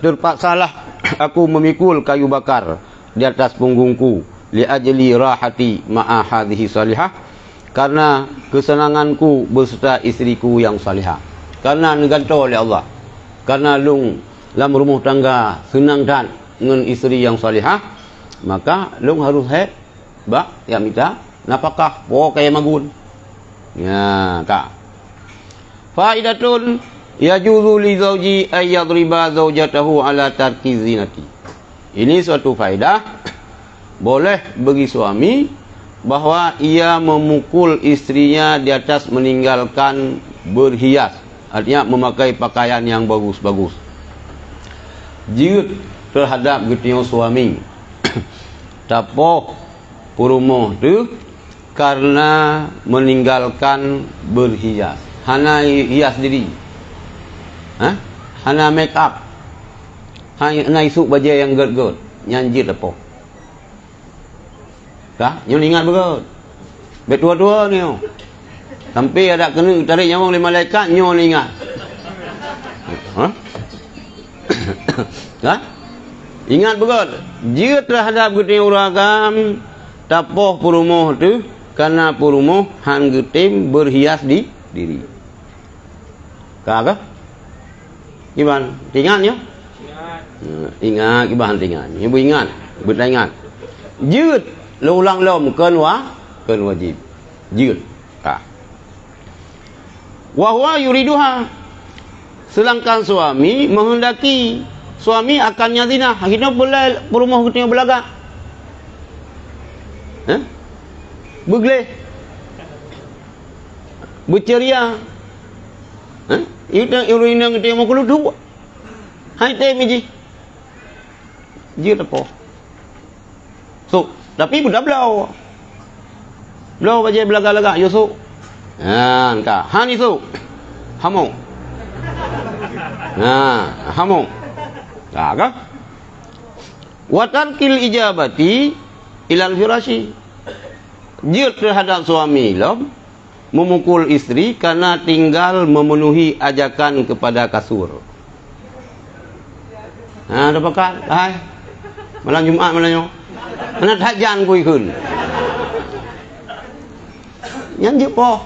terpaksalah aku memikul kayu bakar di atas punggungku li ajli rahati ma'a hadhihi salihah, karena kesenanganku beserta istriku yang salihah. Karena neganto oleh Allah. Karena lung dalam rumah tangga senang dan dengan isteri yang salihah, maka lung harus ya minta napakah kaya magun. Ya, tak. Faidatun yajuzu li zawji ay yadriba zawjatahu ala tarki zinati. Ini suatu faedah, boleh bagi suami bahawa ia memukul istrinya di atas meninggalkan berhias. Artinya memakai pakaian yang bagus-bagus. Jika terhadap getio suami tapoh purumuh tu karena meninggalkan berhias. Hana hias diri. Hana make up. Hana isuk baju yang gert-gert. Nyanjit apa? Dah, nyo ingat betul. Betua-tua ni. Sampai ada kena tarik nyawa oleh malaikat, nyo ingat. Ingat betul. Jika terhadap getih uragam tapoh purumuh tu karena purumuh han getim berhias di diri. Kagak? Gimana? Ingatnya? Ingat gimana ingat? Ibu ingat, ingat. Jut ulang lom kan wajib. Jut. Wa huwa yuriduha. Sedangkan suami menghendaki suami akannya zina. Kita boleh perumah kita belagak. Begleh. Berceria. Itu urina kita mau keluar dua. Hai teh miji. Dia apa? So, tapi budak belau. Belau baca belagak-lagak yo so. Ka. Han isu. Hamong. Hamong. Ka? Wa tarkil ijabati ilal firashi. Dia terhadap suami memukul istri karena tinggal memenuhi ajakan kepada kasur. Ada pakat? Hai. Malam Jumaat malahnya. Mana tajan kui kun. Yang je po.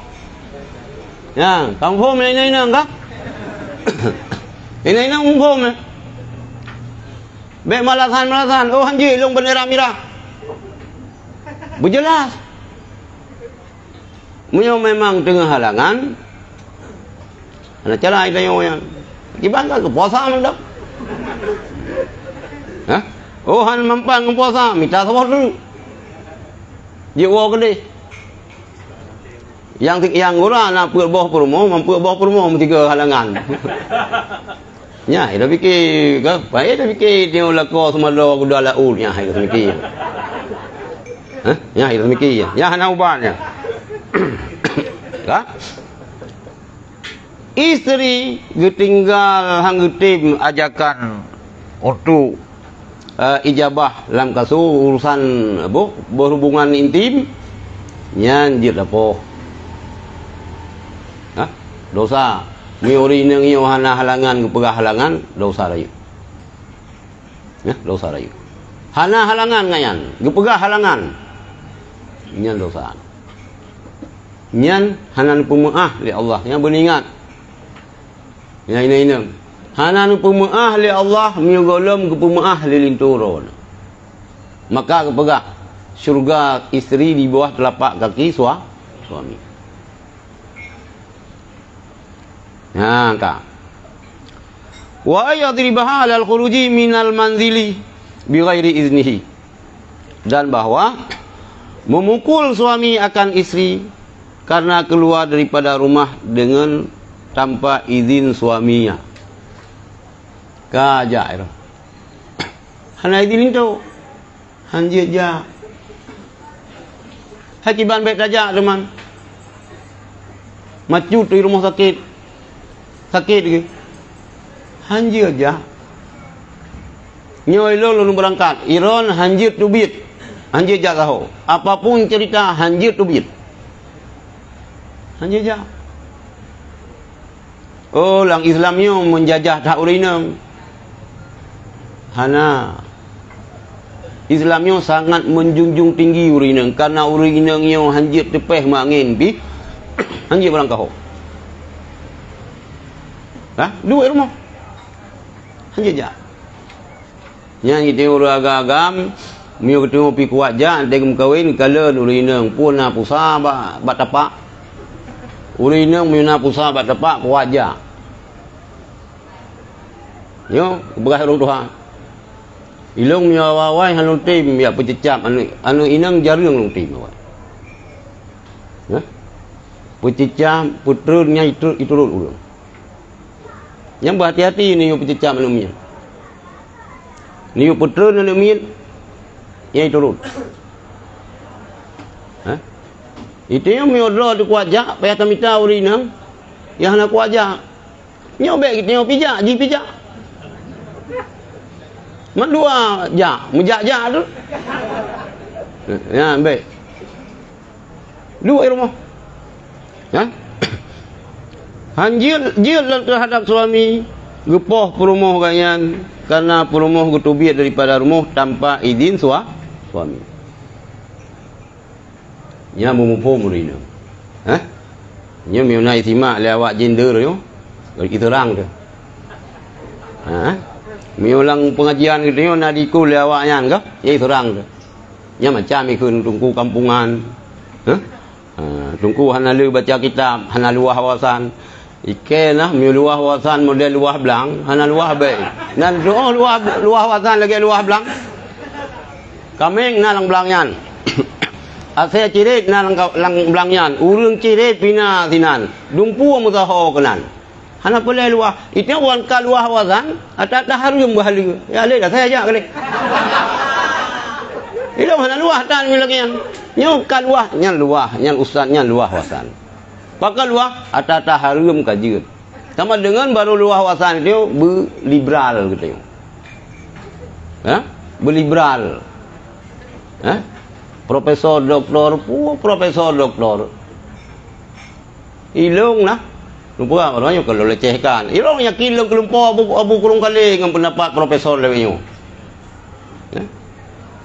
Ya, kampung ini enggak? Ini umum. Be malasan. Oh hanji long bendera merah. Berjelas. Memang tengah halangan. Ada cara itu yang gimana ke puasa mendak? Oh han mampan ke puasa, minta sabor dulu. Jiwa gede. Yang orang nak puak bawah perumahan, mampu bawah perumahan tiga halangan. Ya, ida fikir ke? Baik ida fikir dia lako semalo kuda laul nya ida fikir. Ya, ida fikir. Ya hana ubannya. Ka? Isteri getinggal hang getim ajakan untuk ijabah dalam kasus urusan berhubungan intim nyanjir apa? Dosa. Miuri nang iyo hana halangan kepegah halangan dosa rayu. Ya, dosa rayu. Hana halangan ngayan, kepegah halangan. Nyan dosa. Nyan hanan pemaah li Allah yang beringat. Ya ini. Hanan pemaah li Allah miugolom ke pemaah li linturon. Maka kepegah syurga istri di bawah telapak kaki suami. Nah, ka. Wa yadribaha alal khuruji minal manzili bighairi iznihi. Dan bahwa memukul suami akan istri karena keluar daripada rumah dengan tanpa izin suaminya. Ka jair. Hana izin itu. Hanjir ja. Hakiban baik saja teman. Macut di rumah sakit. Sakit ke? Hanjir aja. Nyoy lo berangkat. Iron hanjir tubit. Hanjir aja tahu. Apapun cerita hanjir tubit. Hanjir aja. Oh, lang Islamnya menjajah tak urinam. Hana. Islamnya sangat menjunjung tinggi urinam. Karena urinamnya hanjir tepeh mangin pi. Hanjir berangkat. Dua rumah. Hanya aja. Yang kita orang agam, miu ketemu pi kuat ja, tegem kawin kalen urinang pun na pusa bat tapak. Urinang miu na pusa bat tapak kuat ja. Yo, berah orang Tuhan. Ilung miu awai halung tim ya pececap anu inang jarang long tim awai. Pececap putranya itu ulung. Yang berhati-hati ni pececap manusia. Ni putra manusia yang turun. Itu yang miodro tu kuajak, payah tamita urinang, yang nak kuajak. Nyobek kita pijak, ji pijak. Mandua jak, mujak-jak tu. Ya, baik. Dua rumah. Ya. Hanjir terhadap suami gepoh perumah kayan karena perumah getubiat daripada rumah tanpa izin suami. Nya mumupum urina. Nya miunai simak lewat gender yo. Bagi terang tu. Miulang pengajian gitu yo nadiku lewatnya ke? Ye terang tu. Nya macam ikun tungku kampungan. Tungku hanalu baca kitab, hanalu hawasan. Ikan lah, mi luah wasan model luah belang, hana luah baik. Nan doa luah wasan lagi luah belang. Kameng na lang belangyan. Ase cirit na lang belangyan. Urang cirit pina sinan. Dumpu mutaho kenan. Hana boleh luah. Itu wan ka luah wasan, ata harum bahali. Ya le dah saya aja kali. Itu hana luah tan mi lagi yan. Nyo ka luah, nyan luah, nyan ustaz nyan luah wasan. Pakai luah ata harum kajiut. Sama dengan baru luah wasan itu berliberal gitu. Ha? Berliberal. Ha? Profesor doktor, profesor doktor. Ilung lah. Lupa orangnya kalau lecehkan. Ilung yakin lu kelumpur abu kurung kali dengan pendapat profesor lewatnya. Ha?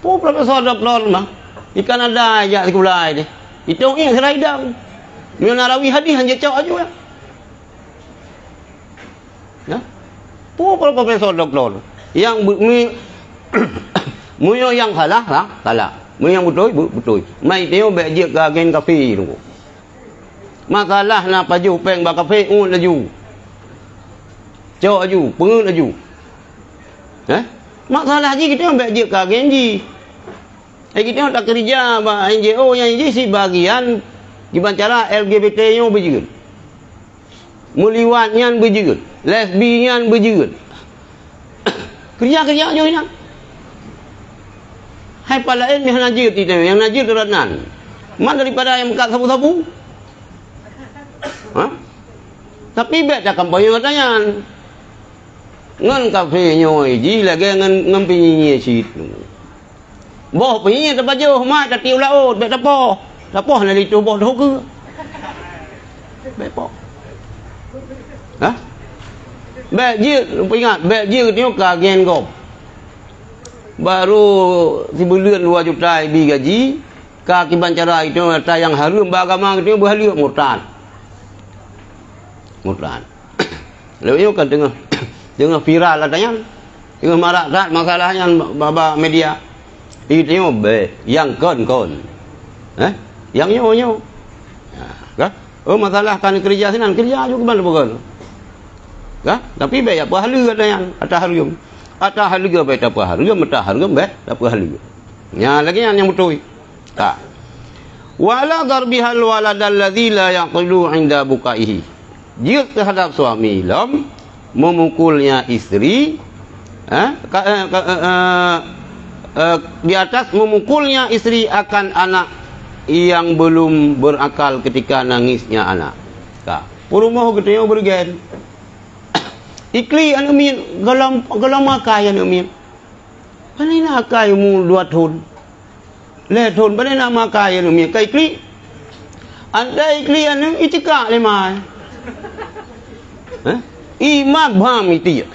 Profesor doktor mah. Ikan ada aja sekolah ini. Itu yang seraidang. Dia narawi hadis hanya cakap aja. Ya. Profesor doktor yang Muyo yang salah lah, salah. Muyo yang betul, betul. Mai teo bek je ka gen kafe tu. Masalah na paju peng ba kafe laju. Cok laju, pengen laju. Masalah je kita bek je ka gen ji. Kita tak kerja ba NGO yang ji si bagian gimana cara LGBT nya berjigit. Muliwatnya berjigit. Lesbian berjigit. Kerja-kerja je nak. Hai palain yang najir tidak, yang najir teranan. Mana daripada yang mekat sabu-sabu? Tapi bet tak kampanye katanya. Ngan kafe nyoi ji lagi ngan penyinya situ. Boh penyinya terbaju, mat tak tiu laut, bet tapoh. Tapoh nak itu boh dah ke? Bet poh. Bet je, lupa ingat, bet je tengok kagen kau. Baru sebulan 2 juta lebih gaji, kaki bancara itu yang harum beragama itu berhalus murtad. Murtad. Lalu itu kan tengah viral katanya. Tengah marak masalahnya baba media. Itu yang kon. Yang nyo. Kan? Oh masalah kan kerja sinan kerja juga mana bukan. Kan? Tapi baik apa halu katanya, ada harum. Atau harga baik apa harga, mata harga baik apa harga. Ya lagi yang betul. Tak. Wala darbihal waladal ladzi la yaqilu 'inda bukaihi. Jika terhadap suami lam memukulnya istri, di atas memukulnya istri akan anak yang belum berakal ketika nangisnya anak. Tak. Rumah gedenya bergen. Ikli anu min galam makai anu min. Panai nak makai mu 2 tahun. Le tahun panai nak makai anu min. Kai ikli. Anda ikli anu itikak le mai. Imak bam itu.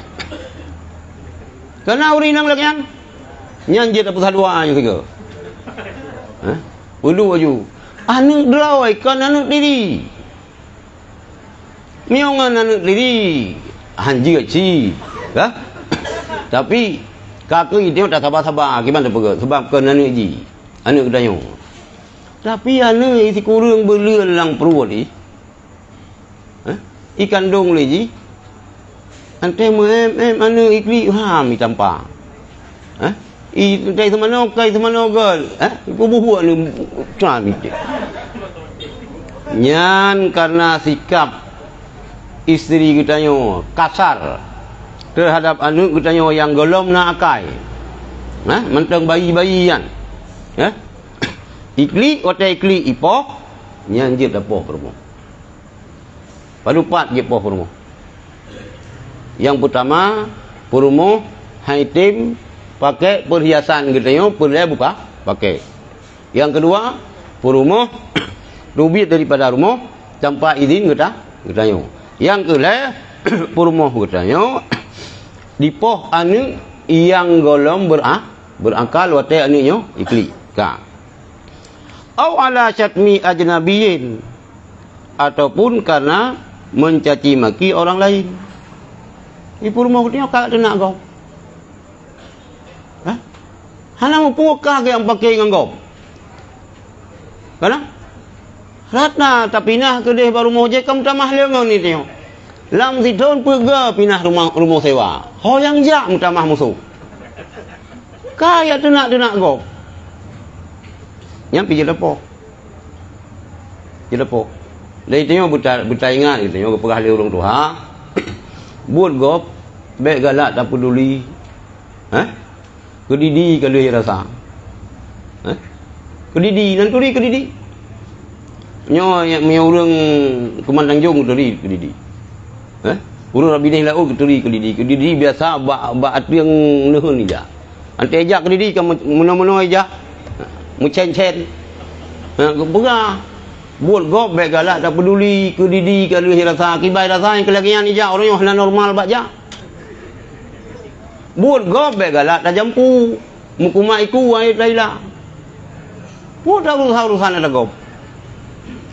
Karena urinang lagi yang nyanjit apa sadwa aja tiga. Ulu aju. Anu drawai kan anu diri. Miongan anu diri. Hanji gaji, kan? Tapi kakak itu tak sabar-sabar, gimana pergi? Sebab kena anak ji, anak kedayung. Tapi anak isi kurang berlian lang perut ni, ikan dong lagi. Ante anak ikli ham itampa, kai semana gal, ibu buat ni cam itu. Nyan karena sikap istri kita nyo kasar terhadap anak kita nyo yang golom nak akai, mentang bayi-bayian, ikli otai ikli ipoh, nyanjit apoh permo. Padupat je poh permo. Yang pertama permo haitim pakai perhiasan kita nyo perlu buka pakai. Yang kedua permo rubit daripada rumah tanpa izin kita nyo. Yang kedua, perumah katanya dipoh anu yang golong berakal watai anunya ikli. Ka. Au ala syatmi ajnabiyin ataupun karena mencaci maki orang lain. Di perumah katanya kak nak kau. Hana mupukah yang pakai ngangkau. Kana? Ratna tapi nah kedeh baru mau je kamu tamah leung ni tengok. Lam Sidon pergi pindah rumah sewa. Hoyang jak mutamah musuh. Kaya tenak gop. Yang pergi lepo. Pergi lepo. Dari tengok buta ingat tengok perah le urang tuha. Buat gop, baik galak tak peduli. Kedidi kalau dia rasa. Kedidi dan kedidi. Nyo yang orang Kemandang Jong kedidi. Urang Rabi ni lau kedidi biasa ba atiang neuheun ni ja. Ante ejak kedidi ka meno-meno ejak. Mu cen-cen. Berah. Buat gop baik galak tak peduli kedidi kalau dia rasa kibai rasa yang kelagian ejak orang yang normal bak ja. Buat gop baik galak tak jampu. Mukuma iku ai laila. Buat urusan ada gop.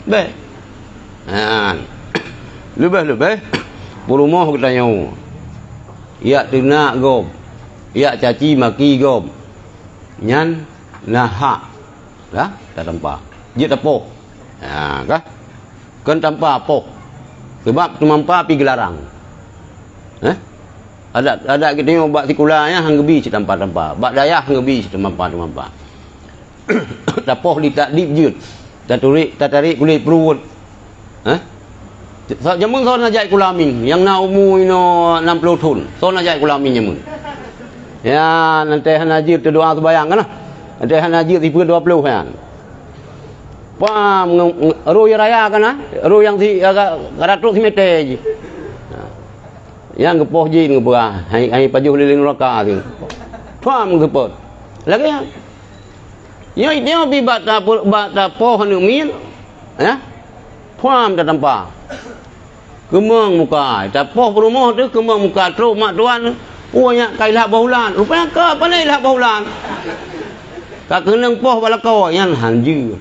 Baik. Lebih. Berumah kita nyawa. Ya tenak gom. Ya caci maki gom. Nyan nahak. Dah? Tak tampak. Dia tapoh. Kah? Kan tanpa apoh. Sebab tu mampa pergi gelarang. Ada kita tengok bak sekolahnya hang gebi si tanpa. Bak dayah hang gebi si tanpa. Tapoh li tak dip jut. Tak tarik kulit perut. Jamun so nak jai kulamin yang na umur ino 60 tahun. So nak jai kulamin jamun. Ya nanti hanajir tu doa sembahyang kan lah. Nanti hanajir tipu 20 kan. Pam ro raya kan ah. Ro yang si ratus meter je. Yang gepoh je ngeberah. Hai pajuh liling neraka tu. Pam gepot. Lagi ya. Ya dia bi bat poh nu min. Ya. Pam tak tampak. Kemang muka, tapoh rumah tu kemang muka teruk mak tuan. Punya kailah bahulan. Rupanya ke apa ni lah bahulan. Tak kena poh balakau yang hanju.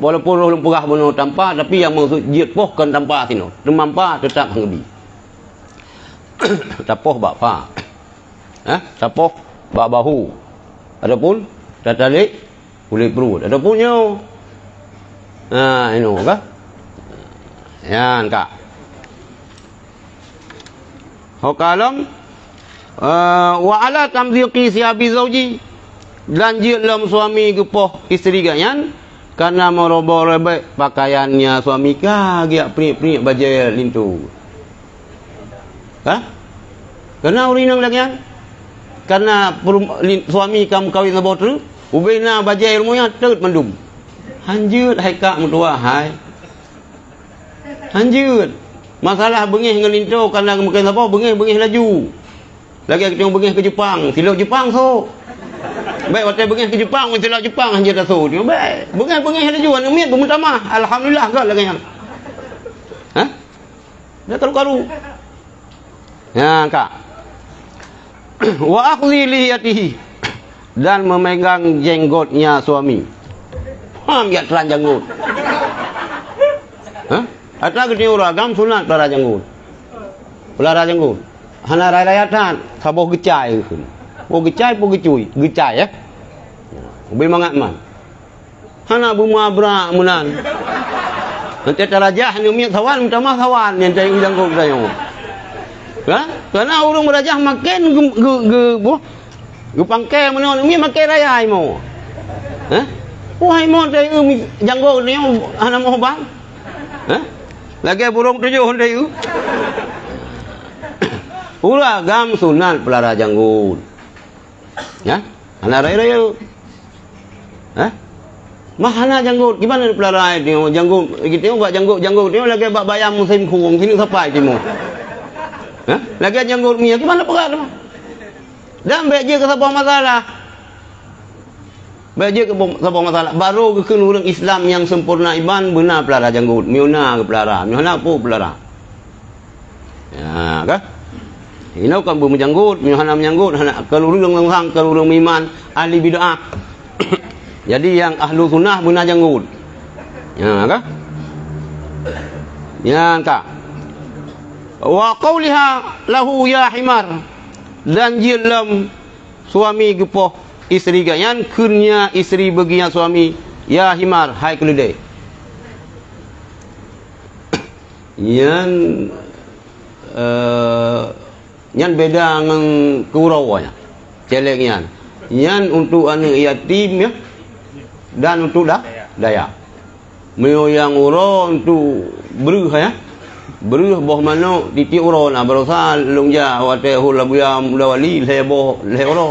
Walaupun roh lemperah benar tanpa, tapi yang maksud jiat poh kan tanpa sino. Demampa tetap hangbi. Tapoh bak pa. Tapoh bak bahu. Adapun tatalik kulit perut. Adapun nyo. Ino kah? Yan kak. Hokalam wa ala tamziqi siabi zauji dan dalam suami gepoh isteri ganyan karena merobek pakaiannya suami kagiak prik-prik baju lintu. Karena urinang lagian. Karena suami kamu kawin lebotru, ubena baju ilmunya teut mendum. Hanjut hai kak mutua hai. Hanjut. Masalah bengih dengan lintu karena mungkin apa bengih laju. Lagi kita bengih ke Jepang, silap Jepang so. Baik waktu bengih ke Jepang, silap Jepang hanjut dah so. Baik, bengih laju anu miat bermutamah. Alhamdulillah gak lagi yang. Dah karu-karu. Ya, kak. Wa akhdhi lihiyatihi dan memegang jenggotnya suami. Paham ya telan jenggot. Atau kita uragam sunat pelara jenggut. Pelara jenggut. Hana rayatan saboh gecai pun. Po gecai po gecuy, gecai ya. Ubil mangat man. Hana bumabra munan. Nanti terajah ni miak sawan minta mah sawan yang cai jenggut dayo. Karena urang berajah makin ge pangke menon mi makin raya mo. Wahai mo cai jenggut ni hana mo bang. Lagi burung tujuh hendak itu. Uragam sunat pelara janggut. Ya, anak raya. Mahana janggut, gimana pelara ini? Janggut, kita buat janggut ni lagi buat bayam musim kurung sini sampai timu. Lagi janggut ni, gimana perat? Dan baik je ke sebuah masalah. Baik je ke sebuah masalah. Baru ke orang Islam yang sempurna iman benar pelara janggut. Miuna ke pelara. Miuna pun pelara. Ya, kah? Ini kan bermenjanggut. Miuna menjanggut. Kalau orang kalau orang iman ahli bid'ah. Jadi yang ahlu sunnah benar janggut. Ya, kah? Ya, kah? Wa qawliha lahu ya himar. Dan jilam suami gepoh isteri ganyan kurnia isteri baginya suami ya himar hai keledai. Yan yan beda dengan keurawanya. Celeng yan untuk anak yatim ya, dan untuk daya. Meo yang uro untuk beruh ya. Beruh boh mano titi uro na barosa longja wate hula buya mulawali leboh uro.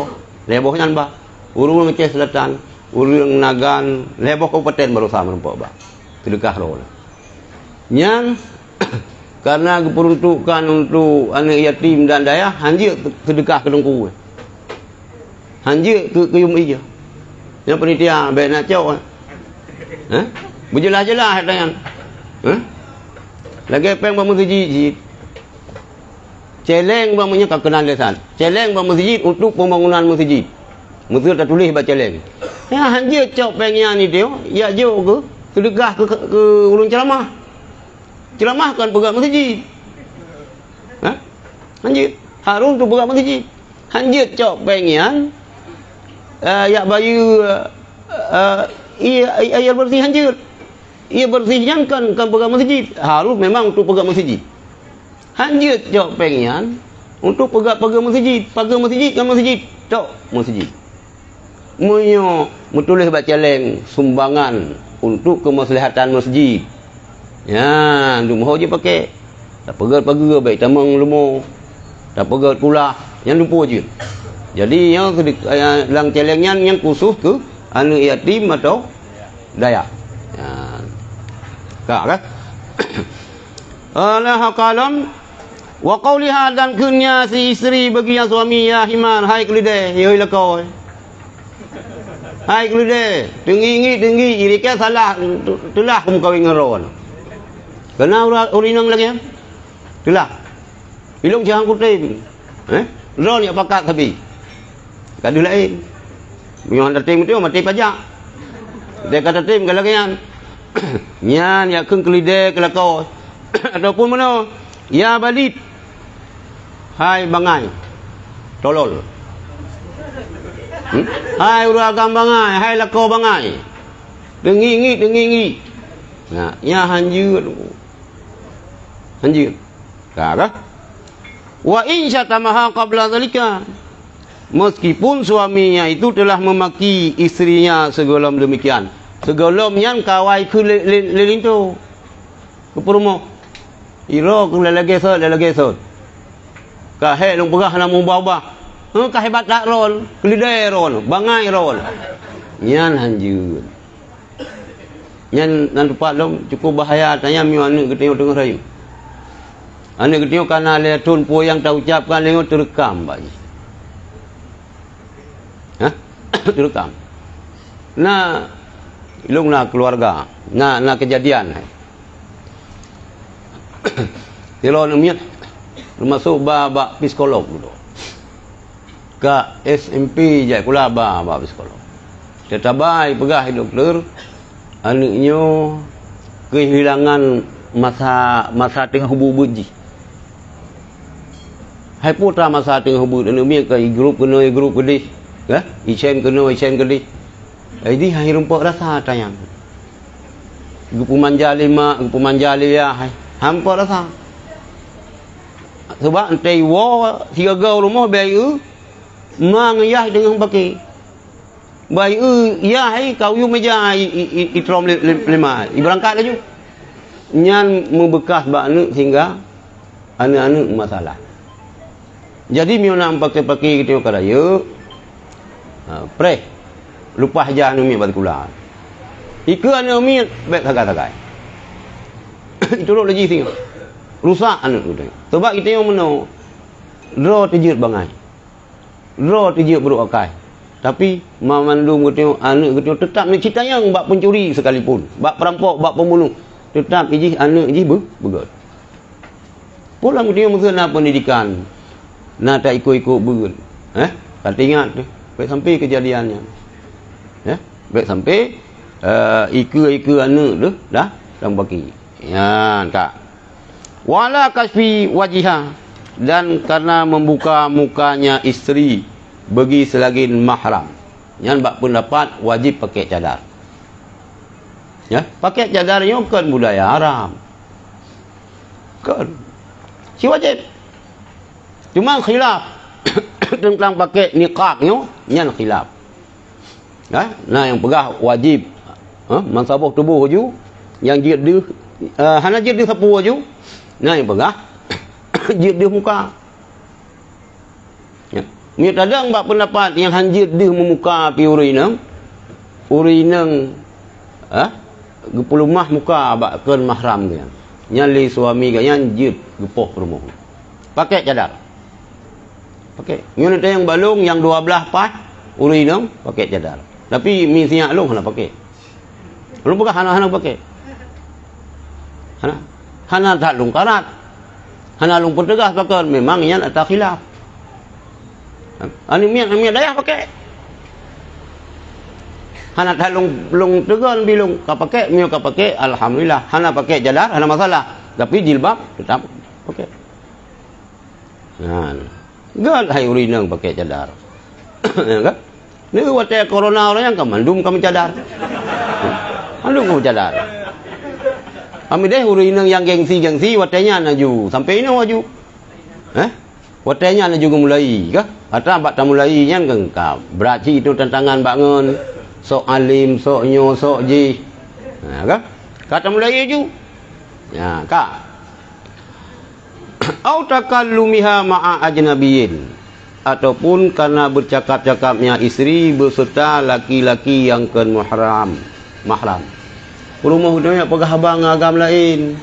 Leboh nyan ba. Urung Aceh Selatan, urung Nagan, leboh kabupaten barosa merempok ba. Sedekah ro. Nyan karena diperuntukkan untuk anak yatim dan daya, hanjir sedekah ke dengku. Hanjir ke yum ija. Yang penitia baik nak cau. Berjelas-jelas dengan. Lagi peng bermasjid. Celeng bermakna kekenaan lesan. Celeng bermasjid untuk pembangunan masjid. Masjid tak tulis baca celeng. Ya hanjir cau pengnya ni dia, ya jo ke sedekah ke ulun ceramah. Ceramahkan pegang masjid. Hanjir. Harun tu pegang masjid. Hanjir cok pengian. Ya bayu ia bersih hanjir. Ia bersihkan kan pegang masjid. Harun memang untuk pegang masjid. Hanjir cok pengian untuk pegang masjid. Pegang masjid kan masjid. Cok masjid. Munyo menulis baca leng sumbangan untuk kemaslahatan masjid. Ya, lumah je pakai. Tak pegat-pegat baik tamang lumah. Tak pegat pula. Yang lupa je. Jadi yang dalam celengnya yang khusus ke anak yatim atau daya. Ya. Kak kan? Allah kalam wa qawliha dan kunya si isteri bagi yang suami ya himan hai kelide yoi lakoi. Hai kelide, tinggi irika salah itulah kamu kawin ngeron. Kena urinang lagi ya? Itulah. Ilung jangan kutip. Ron ya pakat tapi. Kadu lain. Minyak tim itu mati pajak. Dia kata tim kalau kan. Nyan ya keng kelide kelakau. Ataupun mana? Ya balit. Hai bangai. Tolol. Hai uragam bangai, hai lakau bangai. Dengi. Nah, ya hanjir. Hanjir. Kah? Wa in syatamaha qabla zalika. Meskipun suaminya itu telah memaki istrinya sebelum demikian. Sebelum yang kawai ke lelin tu. Ke perumo. Iro ke lelegesot. Kah he long pegah nak mubah. Kah hebat tak ron, kelidai ron, bangai ron. Nyan hanjir. Nyan nan tempat long cukup bahaya tanya mi anak ketengok tengah rayu. Anak ketengok kana le tun po yang tak ucapkan le terekam baji. Terekam. Nah, ilung nak keluarga, nak kejadian. Kalau nak masuk ba psikolog dulu. Ka SMP je kula ba psikolog. Tetabai pegah doktor anaknya kehilangan masa tengah hubung buji. Hai putra masa tengah hubung anak ke grup kedih. Ya, isen kedih. Jadi hai rumput rasa tayang. Grup manja lima, grup manja lia hai. Hampa rasa. Sebab entai wo tiga gau rumah bayu mangayah dengan pakai. Bayu ya hai kau yu meja itrom lima. Iberangkat laju. Nyan membekas bak anak sehingga anak-anak masalah. Jadi miu nak pakai kita kata yo. Pre lupa aja anu mi bat kula. Iku anu mi baik tagay. Itu lo lagi sing. Rusak anu tu. Sebab kita yang meno ro tejut bangai. Ro tejut buruk akai. Tapi mamandum kita anak kita tetap ni cerita yang bak pencuri sekalipun, bak perampok, bak pembunuh, tetap iji anak iji begot. Pulang kita mesti nak pendidikan. Nak tak ikut-ikut begot. Kata ingat tu. Baik sampai kejadiannya. Baik sampai ikut anak tu dah bagi. Ya, Kak. Wala kasfi wajihah, dan karena membuka mukanya isteri bagi selagi mahram. Yang bak pendapat wajib pakai cadar. Ya, pakai cadar ni bukan budaya haram. Kan. Si wajib. Cuma khilaf tentang pakai niqabnya, nyan khilaf. Nah yang pegah wajib. Mansabah tubuh ju, yang jid dia hana jid dia sapu ju. Nah yang pegah jid dia muka. Ya. Mir kadang bab pendapat yang hanjid dia memuka pi urinang. Urinang gepulumah muka bakkan mahram dia. Nyali suami gaya jid gepoh rumah. Pakai cadar. Pakai. Nyulit yang balung yang 12 pas urinang pakai cadar. Tapi misinya long hana pakai. Long bukan hana pakai. Hana tak long karat. Hana long pertegah pakai memang yang ada khilaf. Ani mian dayah pakai. Hana tak long tegan bilung ka pakai mio ka pakai alhamdulillah. Hana pakai jadar hana masalah. Tapi jilbab tetap pakai. Nah, gal hai urinang pakai cadar. Ya kan? Ni wate corona orang yang kamandum kami cadar. Mandum kami cadar. Kami deh urinang yang gengsi watenya naju sampai ini waju. Watenya naju mulai kah? Atau bak mulai nya kan berarti itu tantangan bangun. Sok alim, sok nyo, sok ji. Nah, kan? Kata mulai ju. Ya, kak. Au takallumiha ma'a ajnabiyyin, ataupun karena bercakap-cakapnya istri beserta laki-laki yang kan mahram. Rumah dia pegah abang agam lain.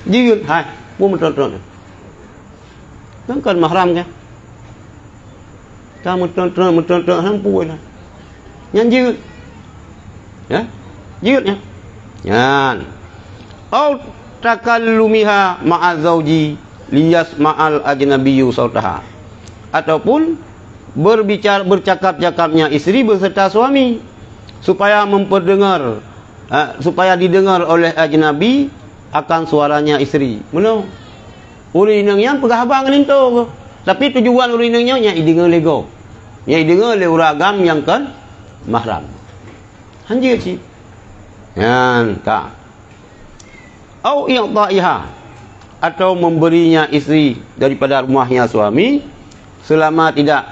Jiut, hai, pun betul-betul. Kan mahram kan? Kamu betul-betul hampu lah. Yang jiut. Ya? Jiut ya. Yan. Au takallumiha ma'a zauji liyas ma'al ajnabiyyu sautaha. Ataupun bercakap-cakapnya istri beserta suami supaya memperdengar, supaya didengar oleh ajnabi akan suaranya istri. Mana? Urinang yang pegah abang linto. Tapi tujuan urinangnya nya idengar lego. Nya idengar le uragam yang kan mahram. Hanjir ci. Yan ka. Au i'ta'iha, atau memberinya istri daripada rumahnya suami selama tidak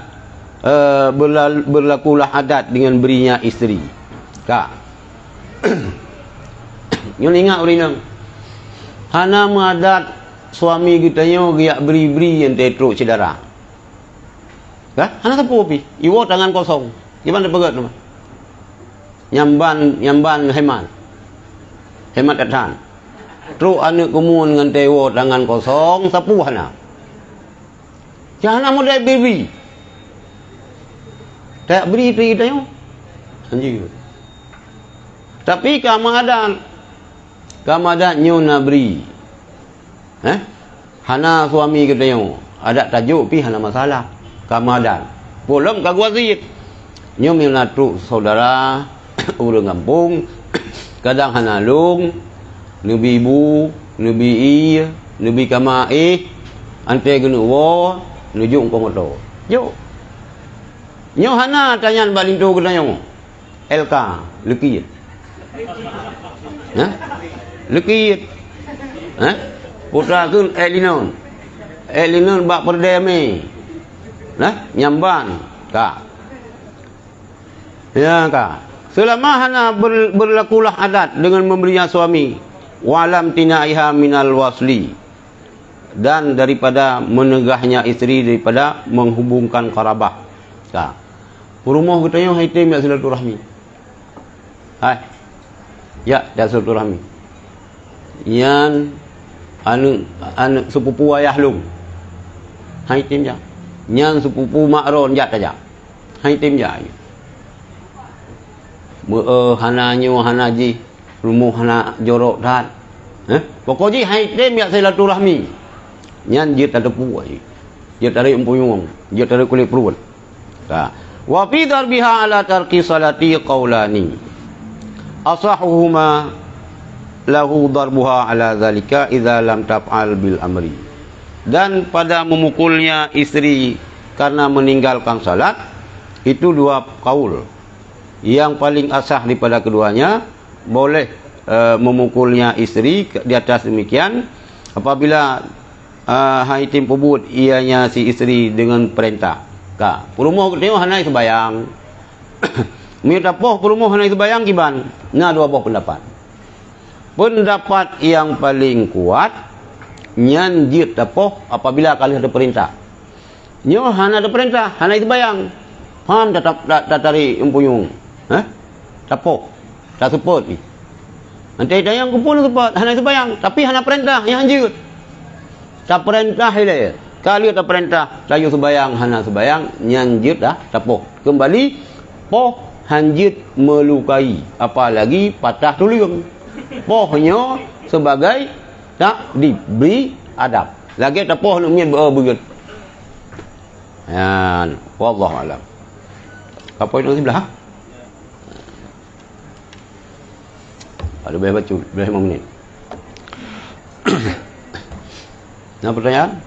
berlakulah adat dengan berinya istri. Ka. Nyo ingat urinang. Hana madat suami kita nyo giak beri-beri yang tetruk cedera. Ka? Hana tapu pi. Iwo tangan kosong. Gimana pegat nama? Nyamban hemat atan. Truk anak kemun dengan tewo tangan kosong sapu hana. Jangan modal beri. Tak beri kita yo. Anjir. Tapi kamadan nyo na beri. Hana suami kita yo. Ada tajuk pi hana masalah. Kamadan. Bolong kagwazit. Nyo minatu saudara urang kampung kadang hanalung nebi ibu nebi i nebi kamae ante genu wo nujuk ko moto yo nyo hana tanyan balinto gena yo LK lekit lekit putra kun Elinon bak perdeme nyamban ka. Ya kak. Selama hana berlakulah adat dengan memberinya suami, walam tinaiha minal wasli, dan daripada menegahnya istri daripada menghubungkan karabah. Kak. Rumah kita yang haitim ya silaturahmi. Hai. Ya, silaturahmi. Yan anu sepupu ayah lung. Haitim ya. Nyan sepupu makron jat aja. Haitim ya. Hana nyu hana ji rumuh hana jorok dat. Pokoknya hai dem ya silaturahmi. Nyan dia tak tepu ai. Dia tarik empuyung, dia tarik kulit perut. Ka. Wa fi darbiha ala tarki salati qaulani. Asahuhuma lahu darbuha ala zalika idza lam taf'al bil amri. Dan pada memukulnya istri karena meninggalkan salat itu dua kaul. Yang paling asah daripada keduanya boleh memukulnya istri di atas demikian apabila hai tim pebut ianya si isteri dengan perintah ka perumah tengok hanai sembayang mi tapoh perumah hanai sembayang kiban na dua buah pendapat. Pendapat yang paling kuat nyan jit tapoh apabila kali ada perintah nyo hana ada perintah hanai sembayang paham tak tarik empuyung tapoh tak support ni nanti dayang kumpul support hanai sembayang tapi hana perintah yang jit tak perintah hilang. Kali tak perintah layu sembayang hana sembayang nyanjit dah tapoh. Kembali poh hanjit melukai apalagi patah tulang. Pohnya sebagai tak diberi adab. Lagi tapoh nak mian berat. Ya, wallahu alam. Apa itu sebelah? Ada boleh baca, boleh 5 minit. Nah, pertanyaan?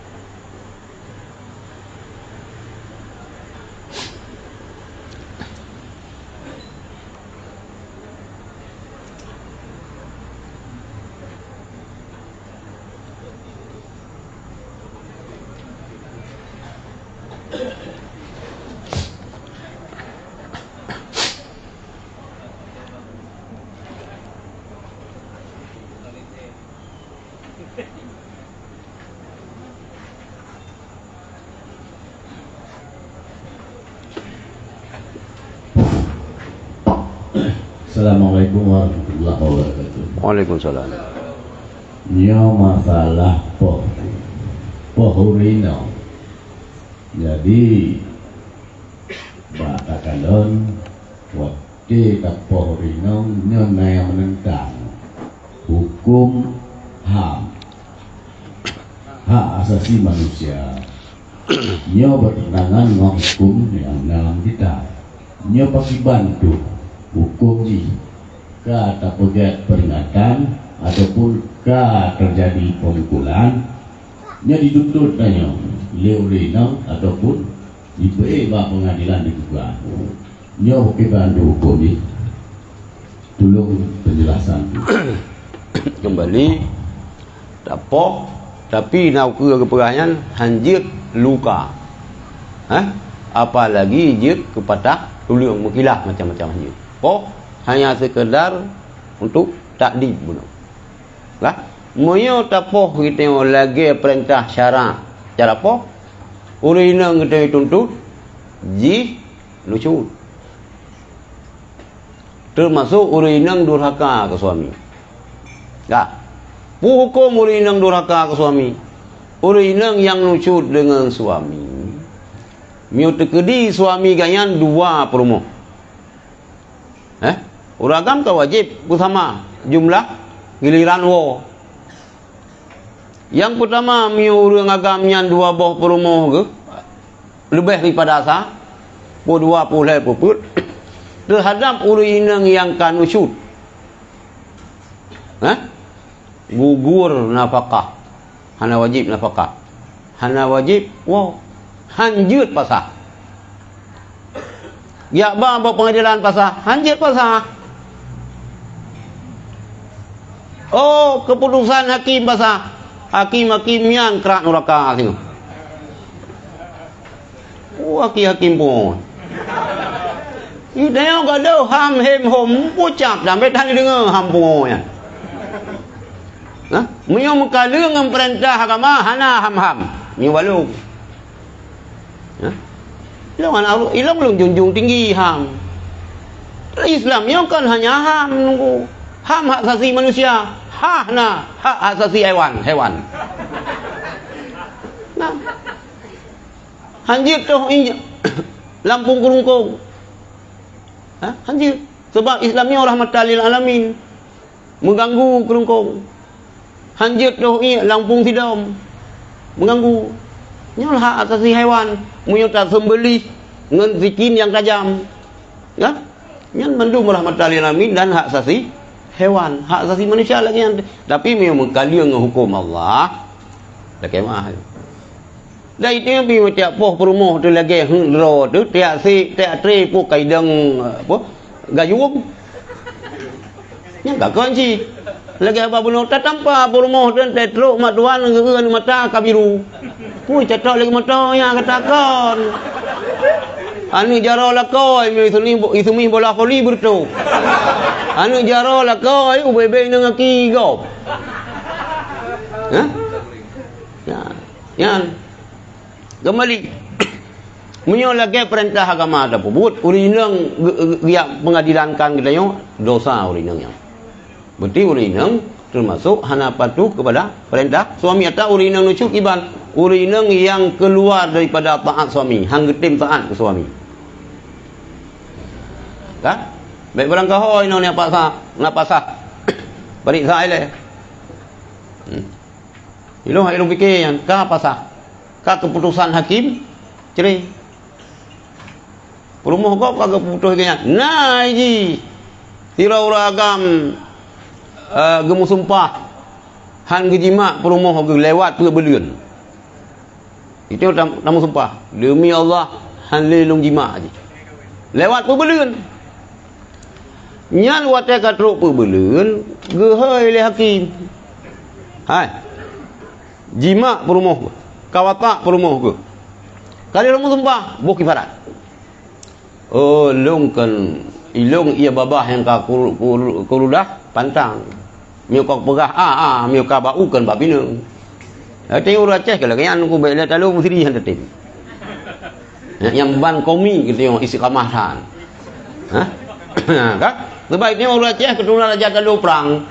Assalamualaikum warahmatullahi wabarakatuh. Waalaikumsalam. Nyo masalah pohurino. Jadi batakalon waktu tak pohurino nyo yang menentang hukum HAM, hak asasi manusia. Nyo bertentangan dengan hukum yang dalam kita. Nyo pasti bantu hukum ni kata pegat peringatan ataupun terjadi pemukulan nya dituntut tanya leurina ataupun diberi pengadilan juga nya okey bantu hukum ni tolong penjelasan Kembali tapoh tapi nak ke perangan hanjit luka apalagi jit kepada tulang mengkilah macam-macam hanjit poh hanya sekedar untuk takdib bunuh lah moyo tapoh kita lagi perintah syarak cara poh urina kita tuntut ji lucut termasuk urina durhaka ke suami tak hukum urina durhaka ke suami urina yang lucut dengan suami miu tekedi suami ganyan 2 perumoh uragam ke wajib bersama jumlah giliran wo. Yang pertama miu urang agamnya 2 boh perumoh ke lebih daripada asa po 20 puput terhadap urang yang kanusyut gugur nafkah hana wajib nafkah hana wajib wo hanjut pasah ya ba pengadilan pasah hanjut pasah. Oh, keputusan hakim pasah hakim-hakim yang kerak neraka tu. Oh, hakim pun. Dia enggak ada ham hem hom pucap sampai tadi dengar ham pun. Menyo mengkala dengan perintah agama hana ham-ham. Ni walu. Ilang junjung tinggi ham. Islam yang kan hanya ham nunggu. Ham hak asasi manusia, hak asasi hewan. Nah, hanjit tu Lampung Kerungkung. Hanjit sebab Islamnya rahmatan lil alamin. Mengganggu Kerungkung. Hanjit tu Lampung Sidom. Mengganggu. Nyol hak asasi hewan, menyutat sembelih dengan zikin yang tajam. Ya? Yang mendung rahmatan lil alamin dan hak asasi hewan, hak asasi manusia lagi yang tapi memang kalian dengan hukum Allah dah kemah. Dah itu yang pi tiap poh perumuh tu lagi hendro tu tiap tre pu kaidang apa gayung. Yang gak kunci. Lagi apa bunuh tak tanpa rumah dan tetruk mak tuan ngeun mata kabiru. Pui cetok lagi mata yang katakan. Anu jaro la koi itu mi bola koli bertu. Anu jaro la koi ubebe nang aki gop. Hah? Ya. Yan. Kembali. Menyolake perintah agama ada pun urinang yang pengadilankan kita yo dosa urinang yang. Berarti urinang termasuk hana patuh kepada perintah suami atau urinang nucuk iban urinang yang keluar daripada taat suami hang getim taat ke suami. Kan? Baik barang kahoi no ni apa sah? Ngapa sah? Balik saya le. Ilung fikir yang ka apa sah? Ka keputusan hakim cerai. Perumah kau kagak putus kaya. Nah ji. Tirau ragam gemu sumpah. Han gejima perumah kau lewat ke belian. Itu tamu sumpah. Demi Allah han lelung jima aja. Lewat ke belian. Nyan wate katruk pe belian, gehoi le hakim. Hai. Jima perumah. Kawatak perumah ke. Kali rumah sumpah, buh kifarat. Oh, long kan ilong ia babah yang ka kurudah pantang. Miu kok pegah miu ka bau kan babina. Ate ura ceh kala kan ku bela talu musri han tetim. Yang ban komi gitu yang isi kamahan. Hah? Kan? Sebaiknya ura ceh kedua raja talu perang.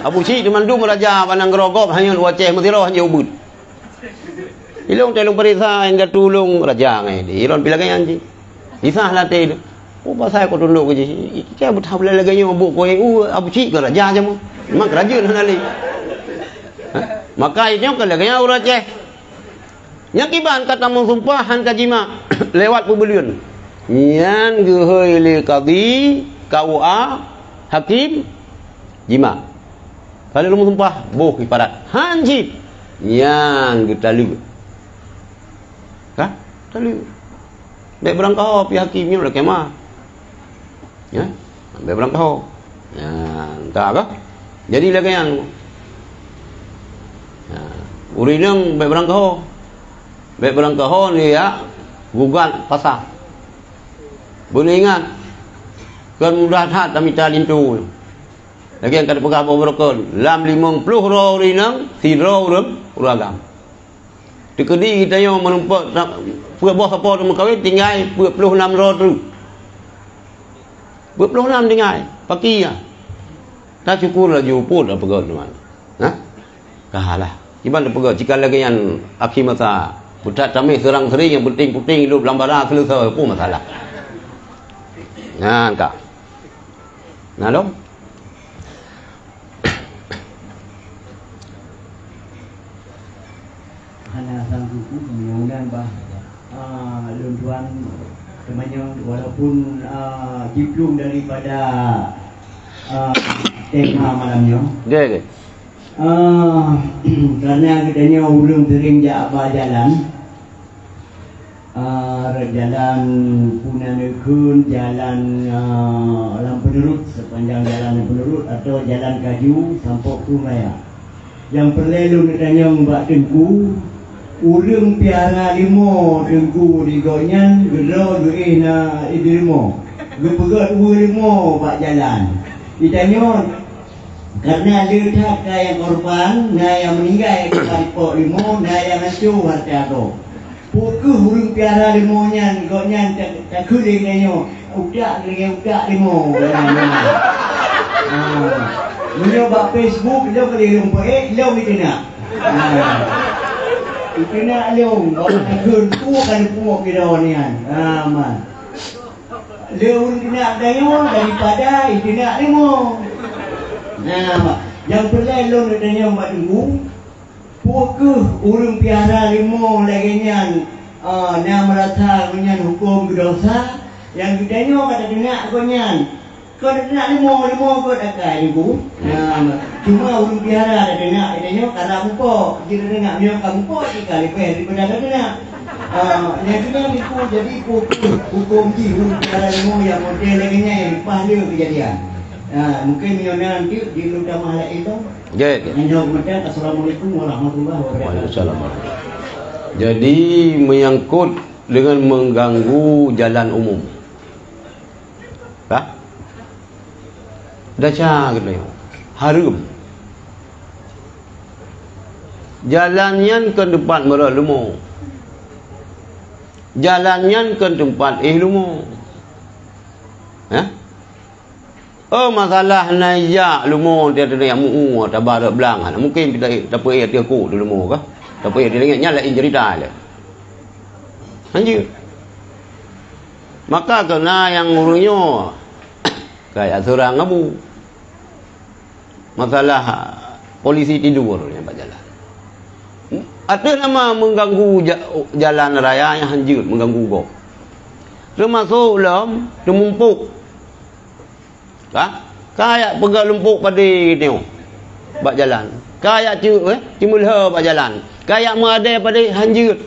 Abu Ci di mandu raja panang gerogop hanya ura ceh mutiro hanya ubud. Ilong telung perisa yang tulung raja ngai. Iron pilagan anjing. Isah lah teh. Oh pasal aku tunduk je. Kita betul boleh lagi yang buk koi. Abu Ci ke raja je mu. Memang kerajaan nali. Maka itu kalau lagi orang ceh. Nyakiban kata mensumpahan kajima lewat pembelian. Yan gehoi le qadi, KUA, hakim, jima. Kalau lu sumpah boh ibarat hanjib. Yan getalu. Kah? Talu. Baik berangkau pihak hakimnya udah kemah. Ya. Baik berangkau. Ya, entah apa. Jadi lagi yang urinang baik berangkau. Baik berangkau ni ya gugat pasal. Boleh ingat. Kan mudah hat kami talintu. Lagi yang kata pegah berokon. Lam 50 ro urinang, 3 ro uragam. Dikedi kita yang menumpak pua bos apa tu kawin tinggal 26 ro tu. 26 tinggal. Paki ya. Tak syukur lah juput apa kau teman. Nah. Kahalah. Iban apa jika lagi yang akhir masa budak kami serang sering yang penting-penting hidup lambara selesai apa masalah. Nah, kak. Nah, dong. Hanya sang buku kemudian bah tuan temannya walaupun diplom daripada tema malamnya. Okay. Karena katanya ulung sering jalan jalan Punanekun, jalan Alam Penerut, sepanjang jalan Penerut atau jalan Kaju sampai Kuraya. Yang perlu katanya mbak Tengku ulung piara limo Tengku di gonyan gero duina idirmo gepegat limo pak jalan ditanya karena lihat kaya korban na yang meninggal di paripok limo na yang hancur harta tu puku ulung piara limonya gonyan tak kuling nanya udak limo mencoba Facebook dia boleh lupa dia kita nak kita nak leung kun ku kan ku kita ni kan man leung kita dayo daripada kita nak limo yang perlu leung katanya mak tunggu puku urung piara limo lagi nyan nak merasa nyan hukum berdosa yang kita kata nak konyan kau nak limo kau dah kaya ibu. Cuma urung piara ada dengar, idenya karena mupo. Jika dengar dia kamu mupo jika lepas daripada dengar. Yang kita itu jadi hukum ji urung piara limo yang model lainnya yang lepas dia kejadian. Mungkin Yona nanti di utama hal itu. Ya. Hanya kemudian Assalamualaikum warahmatullahi wabarakatuh. Waalaikumsalam. Jadi menyangkut dengan mengganggu jalan umum. Dah? Dah cak gitu. Harum. Jalannya ke tempat merah lumo. Jalannya ke tempat lumo. Oh masalah nayak lumo dia ada yang mu tabar belang. Mungkin kita dapat ia dia ku lumo kah? Dapat ia dia ingatnya lain cerita dia. Anjir. Maka kena yang urunyo kayak seorang abu. Masalah polisi tidur yang berjalan. Ada nama mengganggu jalan raya yang hancur, mengganggu gop. Termasuk dalam temumpuk. Kayak pegang lumpuk pada ni. Bak jalan. Kayak cimulha bak jalan. Kayak meradai pada hancur.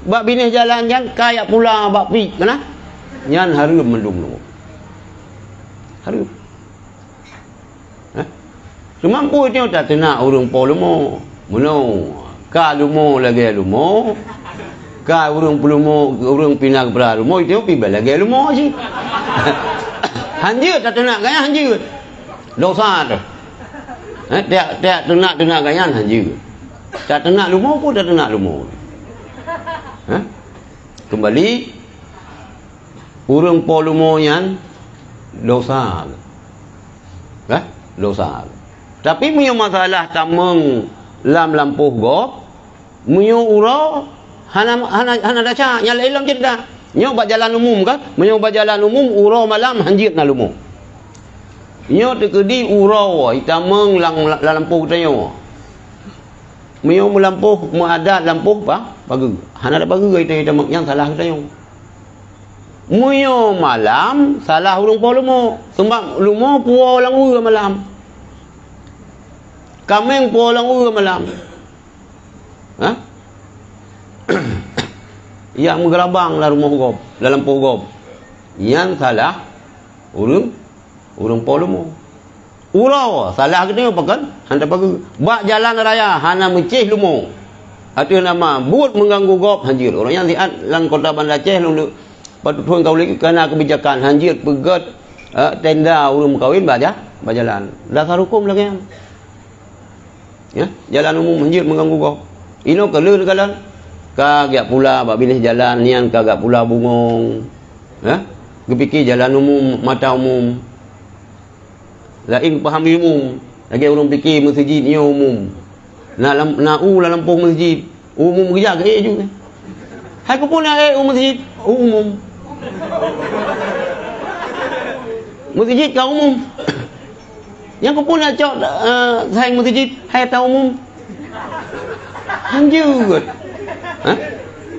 Bak binih jalan kan kayak pula bak pi. Kena? Nyan harum mendung. Harum. Semampu dia tak tenak urung polumo. Mono. Ka lumo lagi lumo. Ka urung pelumo, urung pindah ke lumo itu pi lagi lumo sih. Hanjir tak tenak gaya hanjir. Dosa tu. Tiap tenak gaya hanjir. Tak tenak lumo pun tak tenak lumo. Kembali urung polumo yang dosa. Dosa. Tapi punya masalah tameng lam lampuh gop, munyo uro hana daca nyala ilam cerita. Nyo bak jalan umum kan? Munyo bak jalan umum uro malam hanjit na lumo. Nyo tekedi uro itameng lampuh tayo. Munyo melampuh muadat lampuh pagi. Hana ada pagi kita yang salah tayo. Munyo malam salah urung po lumo. Sebab lumo puo lang uro malam. Kameng pulang malam. Yang menggerabang lah rumah gop, dalam po gop. Yang salah urung polumo. Urau salah kita pakan handa pagi. Bak jalan raya hana mecih lumo. Ada nama buat mengganggu gop hanjir. Orang yang lihat lang kota Bandar Aceh lalu patut tuan kau lagi kena kebijakan hanjir pegat tenda urung kawin bajalan. Dasar hukum lagi. Ya, jalan umum hanjir mengganggu kau. Ino kelur kalan. Kagak pula bak binih jalan nian kagak pula bungong. Gepikir jalan umum mata umum. Lain paham umum. Lagi orang fikir masjid ni umum. Nak lampuh masjid. Umum kerja ke juga. Hai ku pun masjid umum. Masjid kau umum. Yang kau pun nak cok sayang masjid hai tahu umum. Hanjut.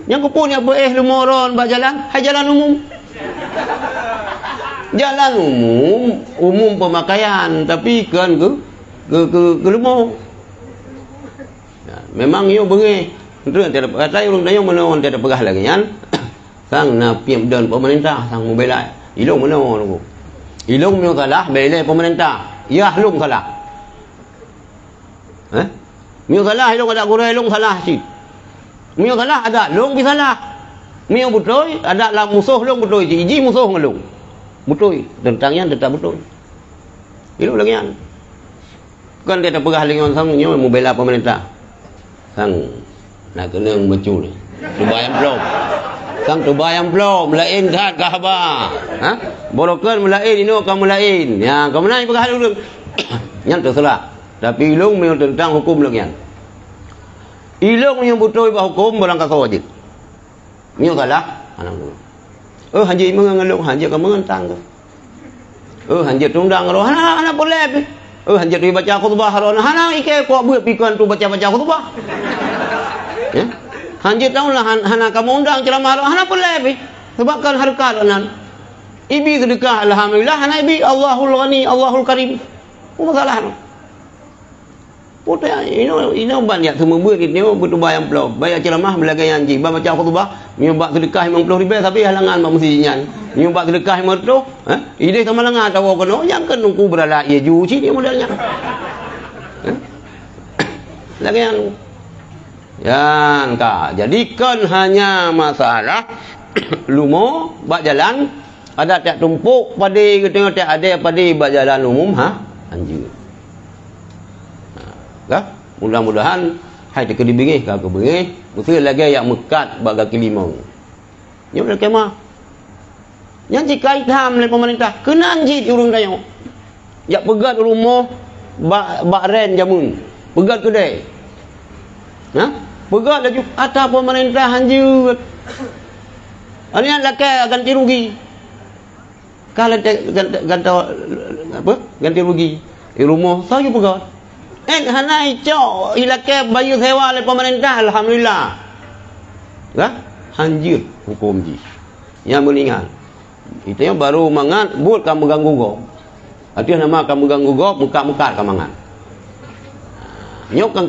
Yang kau pun nak lumoron bak jalan hai jalan umum. Jalan umum pemakaian tapi kan ke lumo. Memang yo bengi. Itu tiada kata urang dayung menawan tiada pegah lagi kan. Sang na piem dan pemerintah sang membela. Ilung menawan. Ilung mio kalah bela pemerintah. Ya lung salah. Mio salah ilung ada kurai ilung salah si. Mio salah ada lung bi salah. Mio betul ada lah musuh lung betul iji musuh ngelung. Betul tentangnya tetap betul. Ilung lagi kan. Kan dia tak pegah lagi orang sang nyo membela pemerintah. Sang nak kena becu ni. Tubayang belum. Sang tubayang belum lain dah khabar. Borokan melain ini kamu lain. Ya, kamu naik pegah dulu. Yang terserah. Tapi ilung yang tentang hukum lagi. Ilung yang betul bah hukum barang kata wajib. Nyo salah anak dulu. Hanji mengelung hanji kamu ngentang tu. Hanji tundang roh hana boleh. Hanji tu baca khutbah roh hana ike kuat buat pikun tu baca khutbah. Ya. Hanji tahu lah hana kamu undang ceramah roh hana boleh. Sebabkan harkat anan. Ibi sedekah alhamdulillah hana ibi Allahul Ghani Allahul Karim. Apa masalah tu? Putai ini banyak semua buat ini betul bayang pelau. Bayar ceramah belagai anji, baca khutbah Nyumbak sedekah 50,000 tapi halangan mak mestinya. Nyumbak sedekah 50, ide sama lengan tahu kono yang kan nungku berala ia juci dia modalnya. Lagi yang ka jadikan hanya masalah lumo bak jalan ada tak tumpuk pada kita tak ada pada bak jalan umum anjir. Mudah-mudahan hai tak dibingih ka bingih mesti lagi yang mekat bak kaki limau. Nya boleh kemah. Yang jika itham oleh pemerintah kena anjir urang dayo. Ya pegat rumah bak ren jamun. Pegat kedai. Pegat lagi atas pemerintah anjir. Ini laki ganti rugi. Kalau ganti rugi. Rumah saya pegat. Hanai cok ilake bayu sewa oleh pemerintah alhamdulillah. Anjir hukum ji. Yang meninggal. Itu yang baru mangan but kamu ganggu go. Artinya nama kamu ganggu go muka-muka kamu mangan. Nyok kan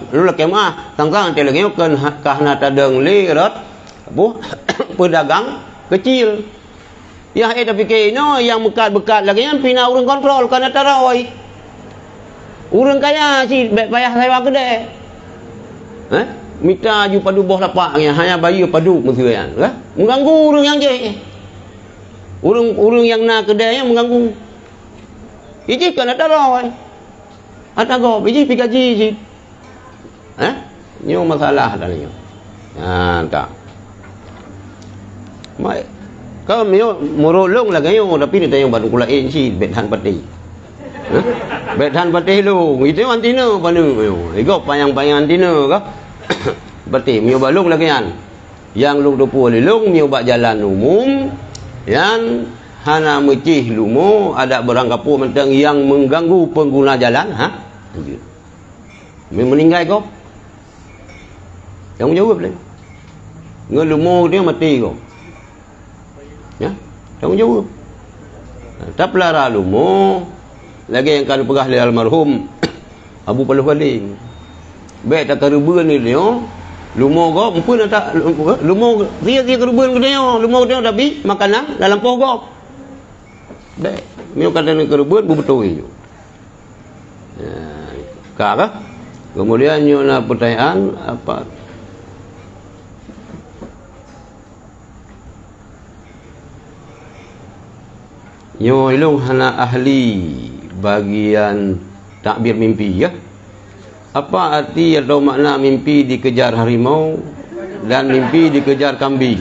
lu laki mah tang-tang teh lagi nyok kan kahna tadeng lirat apa pedagang kecil. Ya tapi kayaknya yang bekat-bekat lagi yang pina urang kontrol kana tarawih. Urang kaya si payah sewa gede. Mita ju padu boh lapaknya hanya bayu padu mestian, mengganggu urang yang je. Urang yang nak kedai yang mengganggu. Iji kana tarawih. Atago biji pikaji ji. Nyo masalah dah nyo. Tak. Mai kau mio morolong lagi yo tapi ni tayong baru kulain si bethan pati. Bethan pati lu, itu antina panu yo. Ego payang-payang antina ka. Pati mio balung lagi yan. Yang lung 20 lung mio bak jalan umum yang hana mecih lumo ada barang kapu mentang yang mengganggu pengguna jalan anjir. Meninggal kau. Yang jawab lagi. Ngelumo dia mati kau. Ya, tanggung jawab. Taplara lumo lagi yang kalau pegah li almarhum Abu Paluh Baling. Baik tak kerubuan ni dia. Lumo kau mumpun tak lumo dia kerubuan ke dia. Lumo dia tapi makanan dalam poh kau. Baik, mio kata ni kerubuan betul itu. Kah? Kemudian nyona pertanyaan apa? Nyo ilung hana ahli bagian takbir mimpi ya. Apa arti atau makna mimpi dikejar harimau dan mimpi dikejar kambing?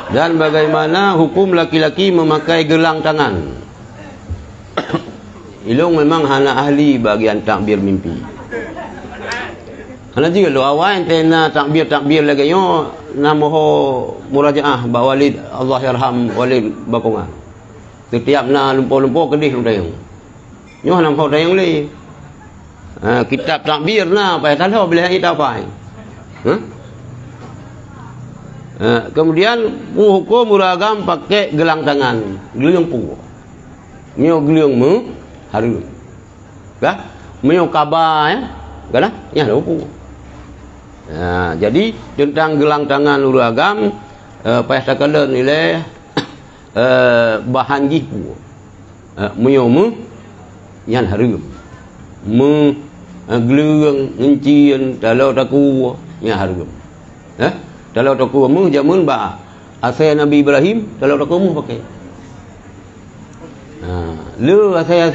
Dan bagaimana hukum laki-laki memakai gelang tangan? Ilung memang hana ahli bagian takbir mimpi. Hana juga lo awal tena takbir lagi yo namoho murajaah ba walid Allah yarham walid bakongan. Setiap na lumpur-lumpur kedih dayung. Nyo hana ho dayung li. Kitab takbir na pai tahu bila kita pai. Kemudian hukum muragam pakai gelang tangan, gelang pu. Nyo gelang mu haru. Nyo kaba ya. Galah ya lupu. Jadi tentang gelang tangan uragam payah takalen nilai bahan jipu. Nyo mu yan haru. Mu gelang ngencien dalau taku ya haru. Dalau taku mu jamun ba asal Nabi Ibrahim dalau taku mu pakai. Lu asal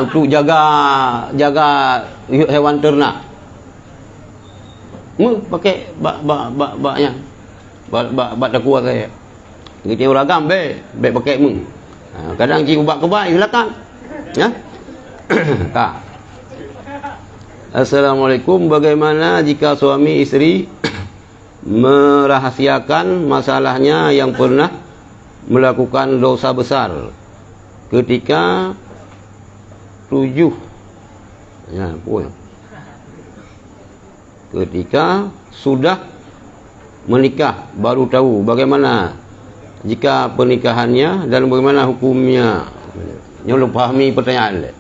untuk jaga hewan ternak. Pakai baknya. Bak taku saya. Kita uragam be pakai mu. Kadang ci ubak kebai silakan. Ya. Kak. Assalamualaikum, bagaimana jika suami istri merahasiakan masalahnya yang pernah melakukan dosa besar ketika 7 ya, ketika sudah menikah baru tahu bagaimana jika pernikahannya dan bagaimana hukumnya. Nyolong pahami pertanyaan.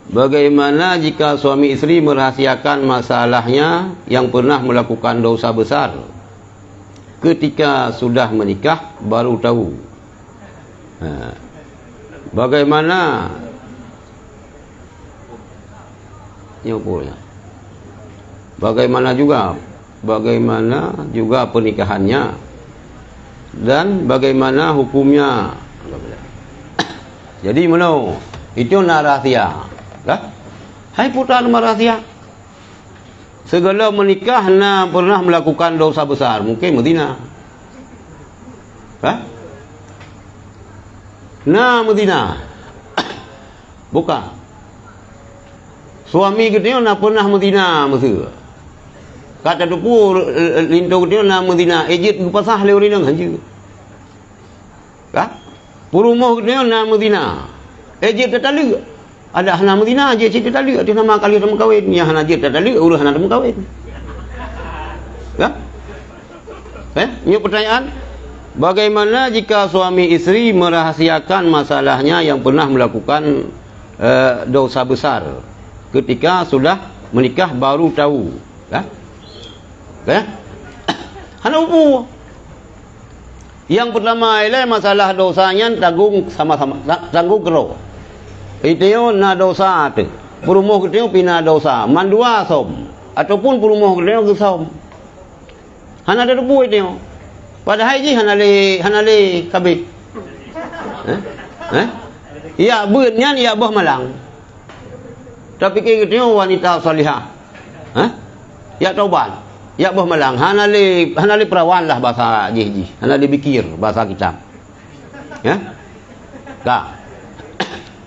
Bagaimana jika suami isteri merahasiakan masalahnya yang pernah melakukan dosa besar? Ketika sudah menikah baru tahu. Bagaimana juga pernikahannya dan bagaimana hukumnya? Jadi mana itu nak rahsia. Hai putra rahsia. Segala menikah nak pernah melakukan dosa besar, mungkin berzina. Nah berzina. Bukan. Suami kita nak pernah berzina masa. Kata tu pun lintu kita nak berzina, ejit pasah le orang hanja. Purumah kita nak berzina. Ejit tak tahu. Ada hana berzina je cerita tak tahu, dia nama kali sama kahwin. Ya hana je tak tahu, urus hana sama kahwin. Ini pertanyaan. Bagaimana jika suami isteri merahasiakan masalahnya yang pernah melakukan dosa besar ketika sudah menikah baru tahu? Hana upu. Yang pertama ialah masalah dosanya tanggung sama-sama, tanggung kero. Itu na dosa tu. Purumuh kita pina dosa, mandua som ataupun purumuh kita ke som. Hana ada debu itu. Padahal je hana le kabeh. Ya beunnya ya bah malang. Tapi kita wanita salihah. Ya taubat. Ya bah malang. Hana le perawan lah bahasa ji. Hana le bikir bahasa kita. Kak.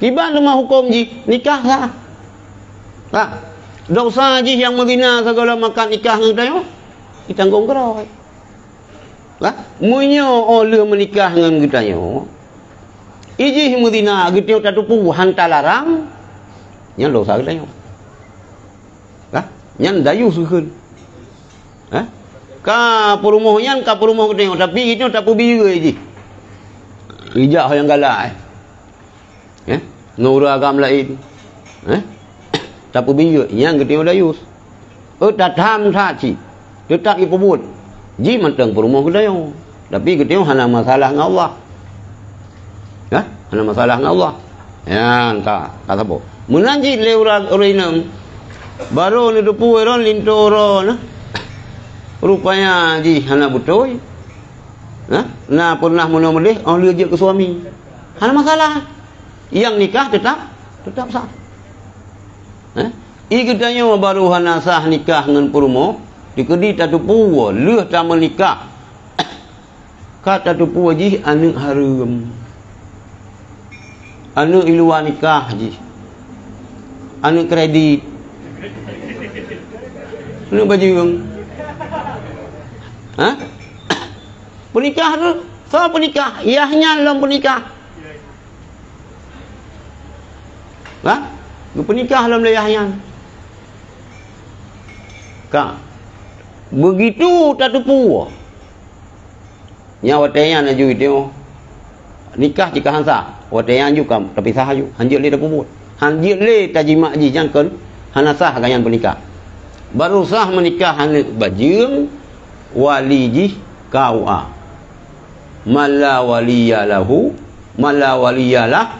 Tiba rumah hukum ji nikah sah. Dosa ji yang berzina segala makan nikah dengan dia ditanggung keroi. Munyo oleh menikah dengan kita yo. Iji berzina gitu tak tupu hantar larang. Yang dosa kita yo. Yang dayu sukeun. Ka perumahan ka perumah kita yo tapi itu tak pubi ji. Ijak yang galak. Ngurus agama lain. Tak pubiyo yang kita dayus. Tak tham tha chi. Tetap ipubut. Ji manteng perumah kita yo. Tapi kita hana masalah dengan Allah. Hana masalah dengan Allah. Ya, kata apa? Menanji le orang baru ni depu orang lintoro rupanya ji hana betul. Nah pernah menolong dia je ke suami. Hana masalah. Yang nikah tetap sah. Iki tanya baru hana sah nikah dengan perumo dikedi tatu puwa leuh ta menikah. Kata tu puwa ji anu haram. Anu iluan nikah ji. Anu kredit. Anu bajung. Penikah tu, so penikah, iahnya dalam penikah. Penikah dalam layahnya. Begitu tak tupu. Nya watenya na ju itu. Nikah jika hansa, watenya juga tapi sah ju. Hanjir le dak pumut. Hanjir le tajima ji jangkeun hana sah gayan penikah. Baru sah menikah hana bajing wali ji KUA. Mala waliyalahu, mala waliyalah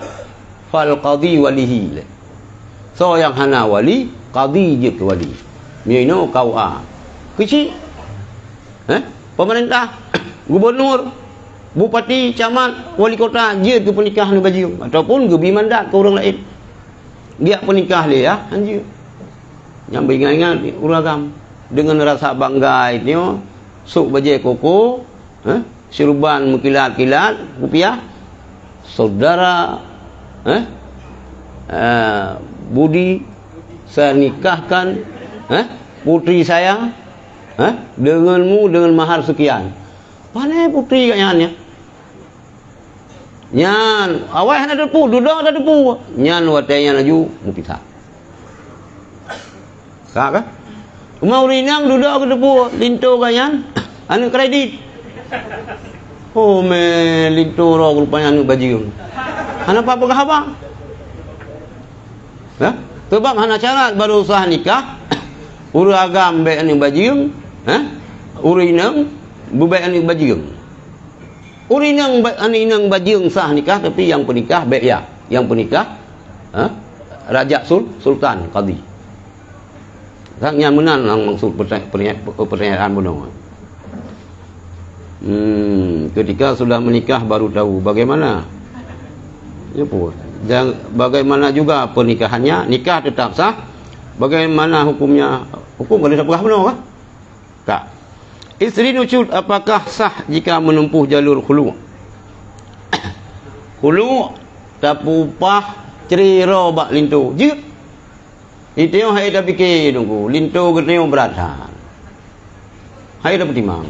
fal qadi walihi. So yang hana wali, qadi je ke wali. Mino KUA. Kecil. Pemerintah, gubernur, bupati, camat, wali kota je ke pernikahan baju ataupun gebi mandat ke orang lain. Dia pernikah dia ya, anjir. Yang beringat-ingat uragam dengan rasa bangga itu, sok baju koko, siruban mengkilat-kilat, rupiah. Saudara Budi, saya nikahkan putri saya denganmu dengan mahar sekian. Mana putri kayaknya? Nyan, awak ada depu, duduk ada depu. Nyan watenya laju mupisah. Kak? Mau rinang duduk ke depu, linto kayan, anu kredit. Oh me linto ro rupanya anu baju. Ana apa-apa. Sebab hana syarat baru sah nikah. Uru agam baik ni bajiung, uru inang baik ni bajiung. Uru inang bajiung sah nikah, tapi yang penikah baik ya. Yang penikah raja sultan qadi. Sang yang menang maksud pertanyaan benar. Ketika sudah menikah baru tahu bagaimana. Ya pun. Dan bagaimana juga pernikahannya, nikah tetap sah. Bagaimana hukumnya? Hukum kalau tak benar kah? Tak. Isteri nusyud apakah sah jika menempuh jalur khulu'? Khulu' tapupah cerita bak lintu. Jut. Itu yang hai dah fikir tunggu. Lintu ketemu berat. Hai dah bertimang.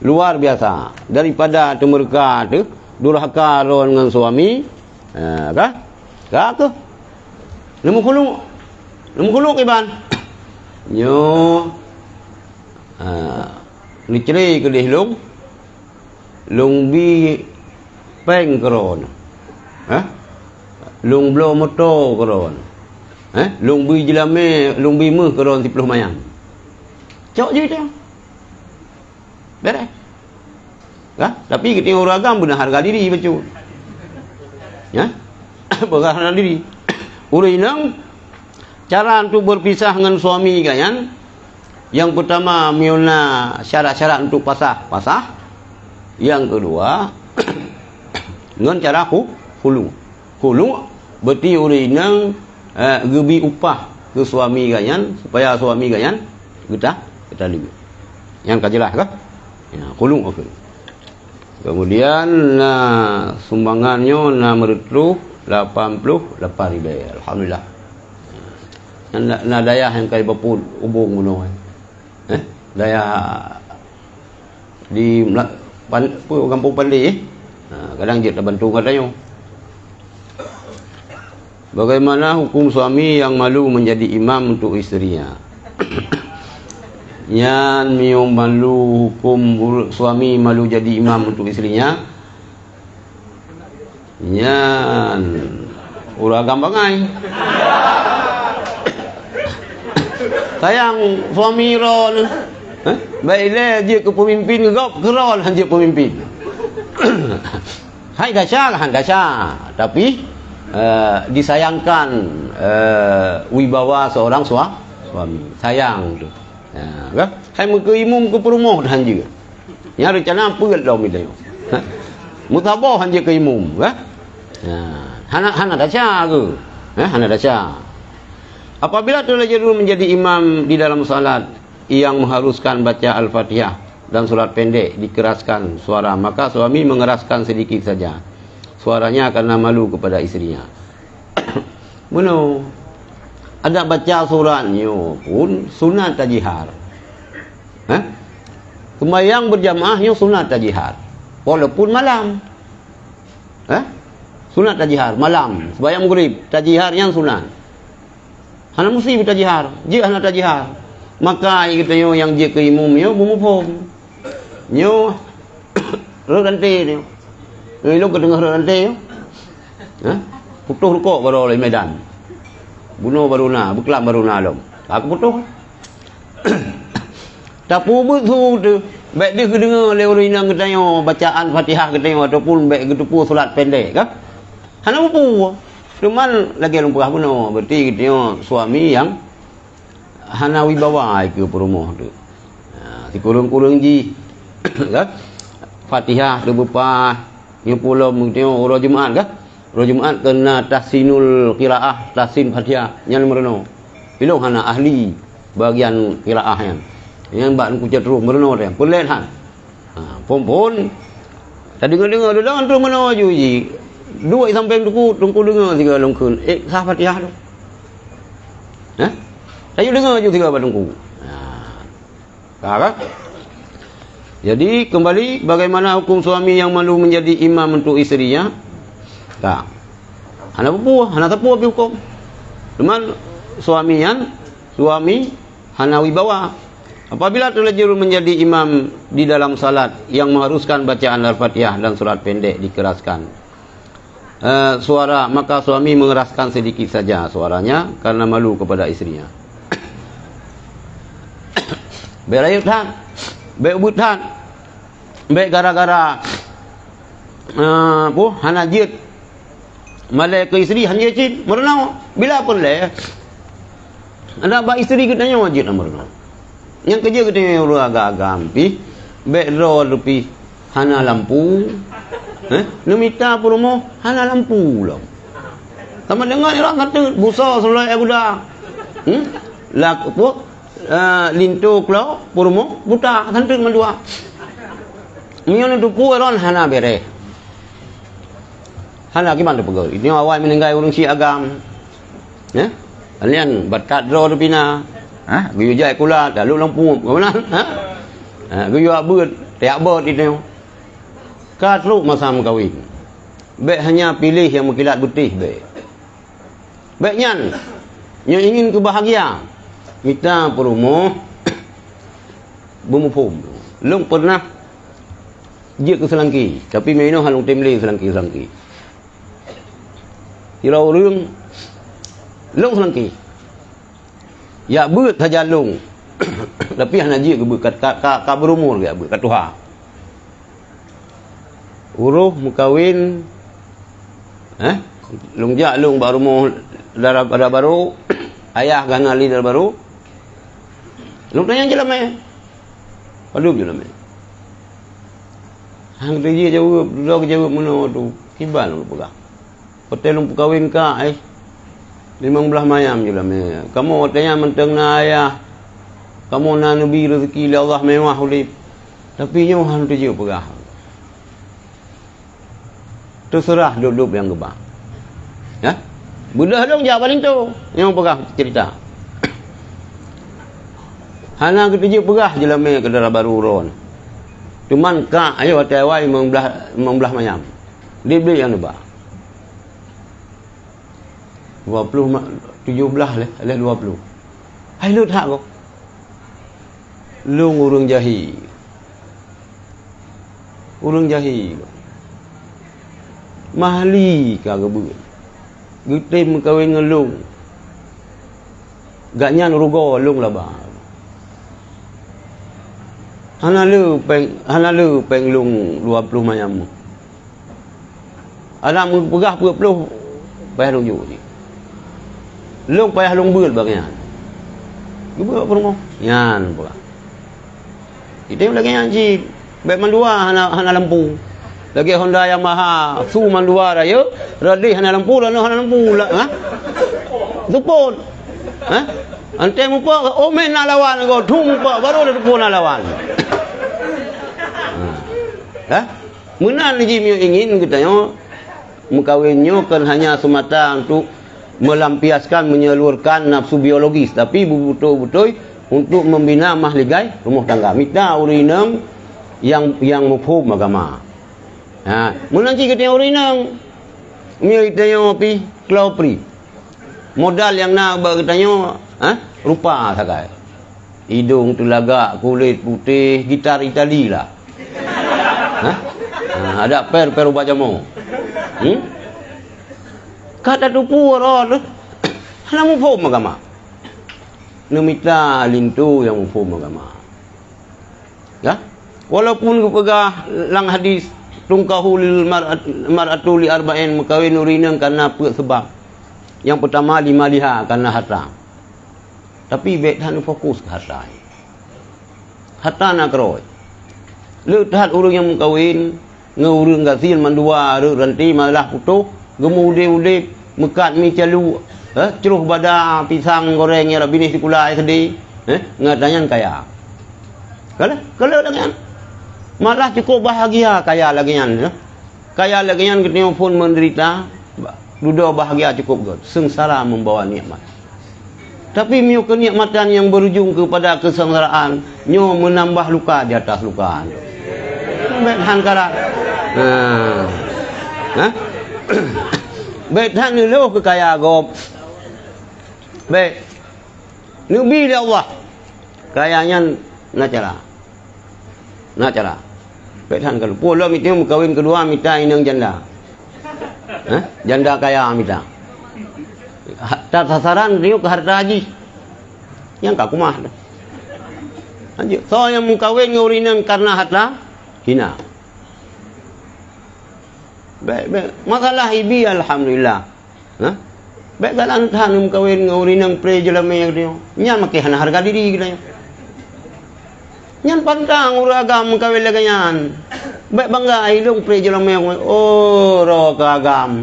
Luar biasa. Daripada tu mereka tu durhaka dengan suami. Kah? Kah tu? Lemu khulu' iban. Nyo ni ceri ke dih long bi peng keron. Long blow motor keron. Long bi jelame, long bi meh keron 10 mayang. Cok je dia. Beres. Kah? Tapi kita orang agam benar harga diri betul. Ya? Berharga diri. Urinang cara untuk berpisah dengan suami kan? Yang pertama miuna syarat-syarat untuk pasah. Yang kedua dengan cara khulu'. Khulu' berarti urinang gebi upah ke suami kan supaya suami kan kita lebih. Yang kajelas kah? Ya, khulu' okey. Kemudian sumbangannya meretruh 88 ribu. Alhamdulillah. Nak daya yang kali berpul hubung menua. Daya di kampung Pandai. Kadang dia tak bantu katanya. Bagaimana hukum suami yang malu menjadi imam untuk isterinya? Yang malu hukum suami malu jadi imam untuk isterinya. Yang uragam bangai. Sayang suami ron. Baiklah dia ke pemimpin gop keron dia pemimpin. Hai dasar. Tapi disayangkan wibawa seorang suami. Sayang tu. Kan? Hai muka imum ke perumah dan juga. Yang rencana apa dah mi tengok. Mutabah hanya ke imum, kan? Hana dasar ke? Hana dasar. Apabila telah menjadi imam di dalam salat yang mengharuskan baca Al-Fatihah dan surat pendek dikeraskan suara, maka suami mengeraskan sedikit saja suaranya karena malu kepada isterinya. Benar. Ada baca suratnya pun sunat tajihar. Sembahyang berjamaahnya sunat tajihar. Walaupun malam. Sunat tajihar malam. Sembahyang maghrib tajihar yang sunat. Hana mesti tajihar. Dia hana tajihar. Maka kita yang dia ke imumnya bumupom. Nyo rante ni. Lu ke tengah rante. Putus rukuk baru oleh medan. Bunuh baruna, berkelap baruna lom. Aku putus. Tak betul tu. Baik dia kedengar oleh orang yang katanya bacaan Fatihah katanya ataupun baik ketupu solat pendek kan? Hana mampu. Cuman lagi lumpah benar. Berarti katanya suami yang hana wibawa ke perumah tu. Si kurung-kurung ji. Kan? Fatihah tu bepa ni pula mungkin orang Jumaat kan? Orang Jumaat kena tahsinul qiraah, tahsin Fatihah yang mereno. Pilih hana ahli bagian qiraah yang. Yang bak ku terus mereno dia. Pelet han. Pon tadi dengar dah antara mana ju ji. Dua sampai tungku dengar tiga longkun. Sah Fatihah tu. Saya dengar je tiga batungku. Kan? Jadi kembali bagaimana hukum suami yang malu menjadi imam untuk isterinya? Tak. Hana tapu habis hukum. Cuman suami hana wibawa. Apabila terlanjur menjadi imam di dalam salat yang mengharuskan bacaan Al-Fatihah dan surat pendek dikeraskan. suara, maka suami mengeraskan sedikit saja suaranya karena malu kepada istrinya. Baik rayut han, baik ubut han, baik gara-gara hanajit malai ke isteri hanjit merenau bila pun le ada ba isteri kita nyawa wajib merenau yang kerja kita urus agak-agak ampi baik ro lebih hana lampu nemita pun rumah hana lampu lah sama dengar orang kata busa selai budak lak apa lintu klau pun rumah buta santik mendua mion tu pueron hana bere hana gimana pegawai ini awal meninggal orang si agam ya alian batat ro tu pina guyu jai kula dalu lampu mana guyu abut tiak bot itu katru masa kawin baik hanya pilih yang mengkilat putih baik nyan yang ingin kebahagia kita perumo bumupum long pernah dia ke Selangki tapi meno halung temle Selangki Hirau rương long Selangki ya beut saja long tapi hanya dia ke beut ka berumur ke beut ka tuha uruh mukawin long ja long baru mau darah baru ayah ganali darah baru long tanya je lame padu je lame hang dia jawab dog jawab mana tu kibal lu pegang hotel lu kawin ka 15 mayam je lame kamu tanya menteng na ayah kamu na nabi rezeki li Allah mewah ulip tapi nyo hang tu je pegang terserah duduk yang gebang ya budak dong jawab paling tu yang pegang cerita hana kita je pegah je lame ke darah baru ron cuman ka ayo hati awal 15 mayam dia beli yang nebak 17 leh 20 hai lut hak kau lu urang jahi mahli ka gebut gutim kawin ngelung gak nyan rugo lung lah ba hana lu peng lung 20 mayam anak mu pegah 20 payah lung ju ni lung payah lung beul bagian gebut permo yan pula itu lagi anji baik mandua hana lampu lagi Honda Yamaha su mandua raya radih hana lampu lah tupon ante mupa omen nak lawan kau thum mupa baru ada tupon nak lawan menan ji mio ingin katanya mengkawinnya kan hanya semata untuk melampiaskan menyalurkan nafsu biologis tapi betul-betul untuk membina mahligai rumah tangga mita urinang yang mufhum agama menanti katanya urinang mio katanya pi klaupri modal yang nak berkatanya rupa sakai hidung telagak kulit putih gitar Itali lah ada per ubah jamu kata tupu orang hana mufhum agama nemita lintu yang mufhum agama ya walaupun kepegah lang hadis tungkahul mar'atu li arba'in mukawin urinang karena sebab yang pertama 5 liha karena harta tapi betan fokus ke harta nak roy lehat urang yang mukawin ngurung gasil mandua ranti malah putuh gemude mekat mi calu ceruh bada pisang goreng ya bini sekolah sedih ngadanyan kaya kalau dengan malah cukup bahagia kaya lagian ketemu pun menderita duduk bahagia cukup god sengsara membawa nikmat tapi miu kenikmatan yang berujung kepada kesengsaraan nyo menambah luka di atas luka bethan kara bethan ni lo ke kaya gob bet nabi dia Allah kayanya nak cara bethan kalau pulang itu kawin kedua minta inang janda Janda kaya minta. Sasaran dia ke harta haji. Yang kak kumah. Lanjut. So yang mengkawin ngurinan karena harta hina. Baik. Masalah ibi alhamdulillah. Baik galan tahan mengkawin ngurinan pre jelame yang dia. Nyan makai hana harga diri kita. Nyan pantang uragam mengkawin lagi nyan. Baik bangga hidung pre jelame yang oh ro kagam.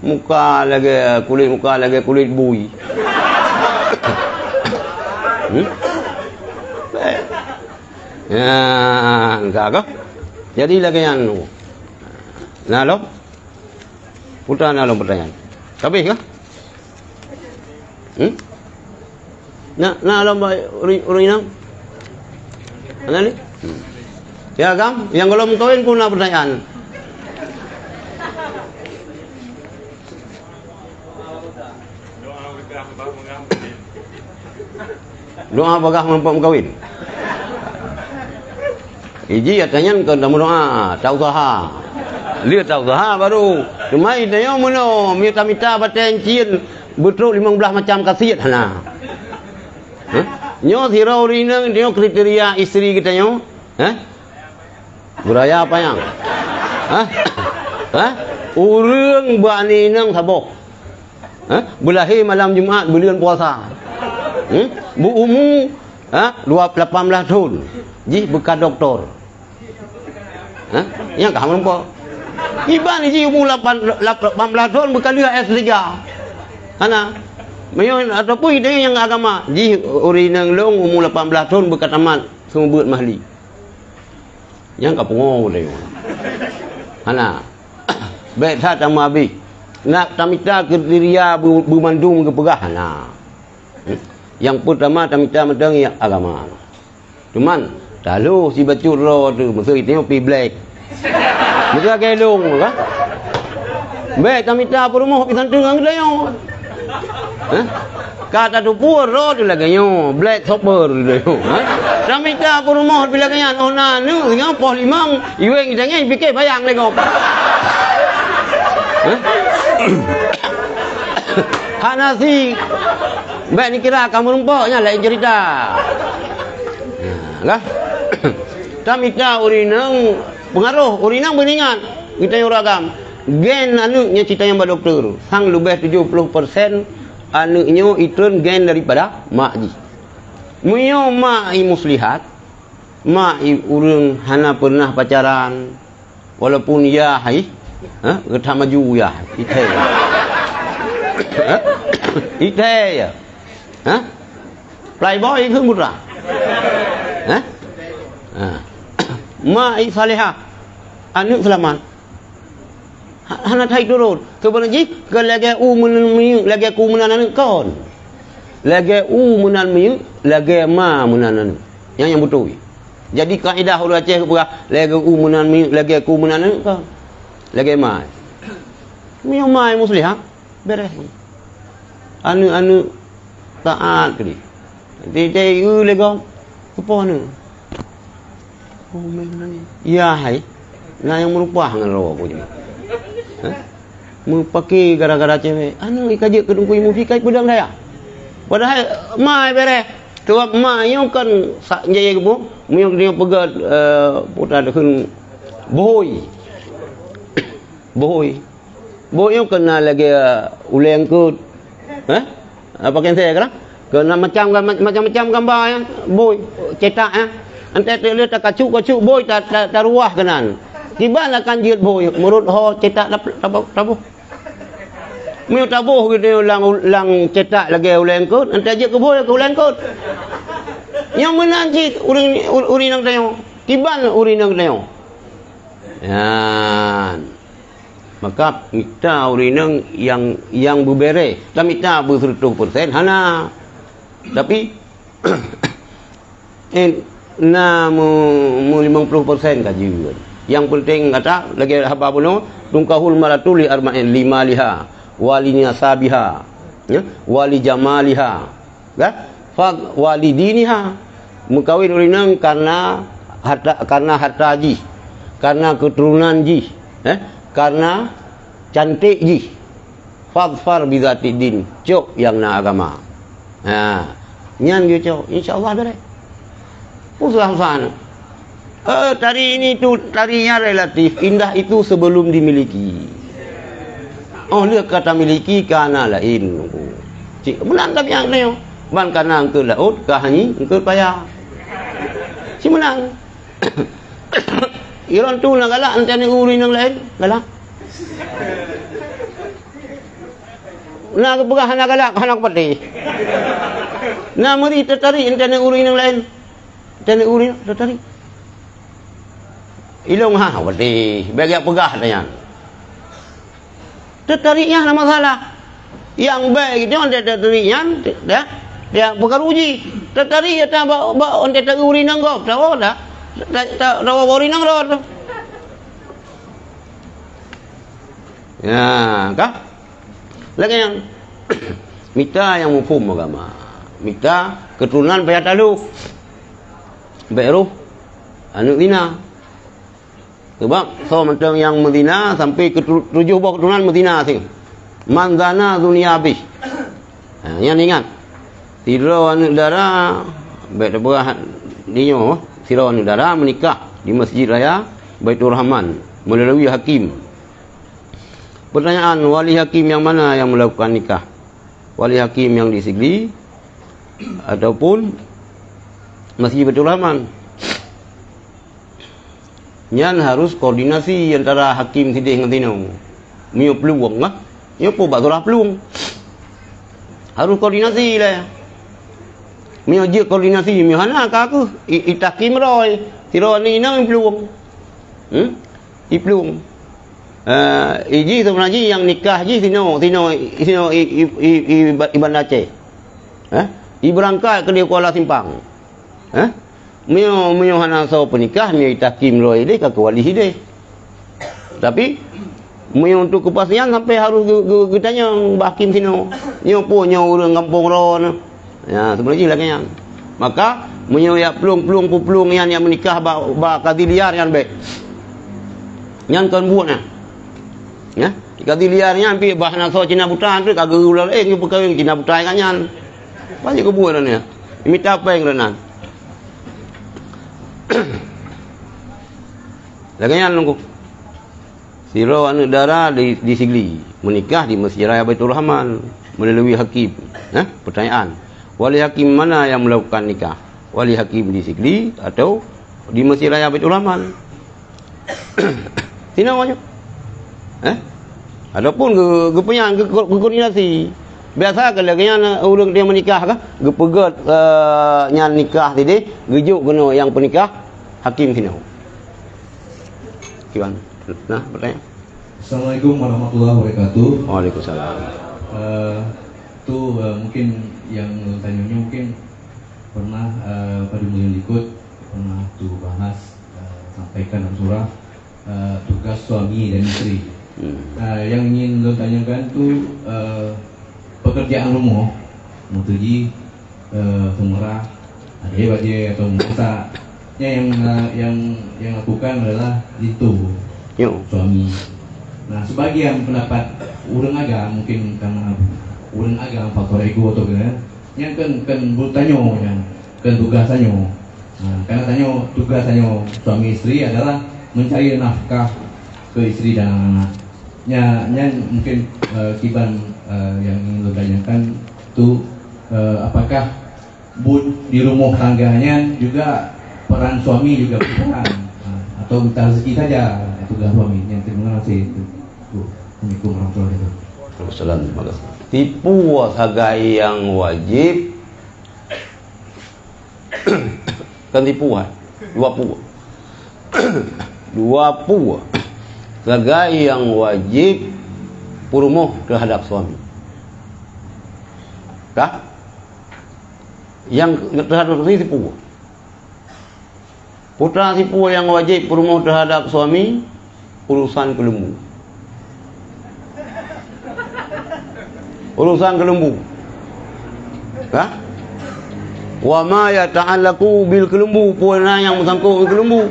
Muka lagi kulit bui. Ya, enggak kah? Jadi lagi yang nah lo, putra lo pertanyaan. Tapi kah? Nah lo urinang, mana ni? Ya kam, yang kalau mengkawin kuna pertanyaan. Doa apakah mampu mengkawin? Iji katanya ke dalam doa, tahu usaha. Lihat tahu usaha baru. Cuma idenya mana minta baten cien betul 15 macam khasiat hana. Nyo sirau rina dia kriteria isteri kita nyo. Budaya apa yang? Urang bani nang sabok. Belahi malam Jumaat bulan puasa. Bu umur 18 tahun. Ji bekas doktor. Yang kamu nampak? Iban ni ji umur 18 tahun bekas dia S3. Ana. Mayon ataupun dia yang agama. Ji urinang long umur 18 tahun bekas tamat semua buat mahli. Yang ka pengong dia. Ana. Baik tak sama habis. Nak tamita kriteria bermandung ke pegah. Nah. Yang pertama tamita medang yang agama. Cuman lalu si bacur ro tu masa itu pi black. Masa kelong kan? Baik tamita apa rumah pi santung ang dayo. Kata tu pur ro tu lagi yo black super tu. Tamita apa rumah pi lagi yan ona nu dengan pos limang iweng jangan fikir bayang lagi. Hanasi baik ni kira kamu rumpaknya lain cerita. Lah. Tamita urinang pengaruh urinang beningan kita yang ragam. Gen anaknya cerita yang doktor. Sang lebih 70% anaknya itu gen daripada mak ji. Munyo mak i muslihat. Mak i urang hana pernah pacaran. Walaupun ya hai getah maju ya ite. Ite ya. Playboy itu murah. Mai salihah anu selamat hana thai turun sebenarnya ke lagi munan miu lagi ku munan anu kon lagi munan miu lagi ma munan anu yang betul jadi kaedah huruf Aceh berah lagi munan miu lagi ku munan anu kon lagi ma miu mai muslihah beres anu taat kali tei lego apa anu oh memang ya hai nah yang merupah dengan rawa aku je pakai gara-gara cewek anu ikaje kedung kuih mufikai pedang daya padahal mai bere tu mai yang kan sak jaya ke bu yang dia pegat putar dekeun boy yang kena lagi uleng ke apa kan saya kena kena macam-macam gambar ya boy cetak ya ante lihat tak kacuk boy tak ruah kenan tiba lah kan jiat boy menurut ho cetak tabuh meu tabuh gitu lang cetak lagi uleng kot ante je ke boy ke uleng kot yang menanjit urinang tayo tiba urinang tayo ya maka kita urinang yang berbere tapi kita 100% hana tapi na mu 50% kaji. Yang penting kata lagi haba buno tungkahul maratu li arba'in lima liha wali nasabiha ya wali jamaliha ya fa wali diniha mukawin urinang karena harta ji karena keturunan ji karena cantik ji. Fadfar bizati din, cok yang na agama. Nyan gitu cok, insyaallah beres. Usah-usah. Tari ini tu tarinya relatif, indah itu sebelum dimiliki. Oh, dia kata miliki kana lain. Cik, menang tapi yang lain. Ban kana engkau laut, kahani engkau payah. Si menang. Iran tu nak galak antara uri yang lain, galak. Nak pegah nak galak, nak pati. Nak meri tertarik antara uri yang lain. Antara uri tertarik. Ilong pati, bagi pegah tanya. Tertariknya nama masalah. Yang baik itu orang tertariknya, dia pegang uji. Tertarik ya tak bawa orang tertarik uri nang kau, tahu tak? Tak uri nang kau. Ya, kah? Lagi yang mita yang mufhum agama. Mita keturunan bayat aluf. Bayruh anu zina. Sebab so macam yang Medina sampai ke 7 buah keturunan Medina sing. Manzana dunia habis. Yang ingat. Sira anak dara baik berah dinyo, sira anak dara menikah di Masjid Raya Baitur Rahman melalui hakim. Pertanyaan, wali hakim yang mana yang melakukan nikah? Wali hakim yang di Sigli ataupun Masjid Baitur Rahman? Nyan harus koordinasi antara hakim sidih dengan tino. Mio peluang lah. Nyo po bakal peluang. Harus koordinasi lah. Mio je koordinasi mio hana ka aku itakim roy. Tiro ni nang peluang. I peluang. Iji sebenarnya yang nikah ji sino Iban Aceh. I berangkat ke dia Kuala Simpang. Mio hana so penikah mio itakim roy dia ke wali hideh. Tapi mio untuk kepastian sampai harus tanya hakim sino. Nyo po nyo urang kampung ron. Ya sebenarnya lagi yang. Maka mio ya pelung yang menikah ba kadi liar yang baik. Yang kan buatnya. Ya, kadi liarnya ambil bahan so Cina buta tu kagak ular ni perkawin Cina buta kan yan. Banyak kebuatan ya. Minta apa yang renan. Lagian nunggu. Sira anak dara di Sigli menikah di Masjid Raya Baitur Rahman melalui hakim. Pertanyaan, wali hakim mana yang melakukan nikah? Wali hakim di Sigli atau di Masjid Raya Baitur Rahman? Sini namanya. Adapun punya koordinasi. Biasa kalau orang dia menikah kah, pegat nyan nikah tadi, gejuk kena yang penikah hakim sini. Kiwan. Nah, bertanya. Assalamualaikum warahmatullahi wabarakatuh. Waalaikumsalam. Mungkin yang tanya mungkin pernah pada mulia ikut pernah bahas sampaikan dalam surah tugas suami dan istri. Yang ingin lo tanyakan pekerjaan rumah mutuji pemerah ada wajib atau masaknya yang lakukan adalah itu suami. Nah sebagian pendapat urang agak mungkin karena urang agak faktor ego atau gimana yang kan bertanya yang kan tugasannya. Nah, karena tanya tugasannya suami istri adalah mencari nafkah ke istri dan anak. Mungkin Kiban yang ingin lo tanyakan itu apakah di rumah tangganya juga peran suami juga berperan atau minta rezeki saja tugas suami yang terima kasih itu. Assalamualaikum warahmatullahi wabarakatuh. Tipu hagai yang wajib kan tipuan dua pu hagai yang wajib purumuh terhadap suami kah yang terhadap suami tipu putra tipu yang wajib purumuh terhadap suami urusan kelembu kah wa ma yata'allaqu bil kelembu puana yang bersangkut dengan kelembu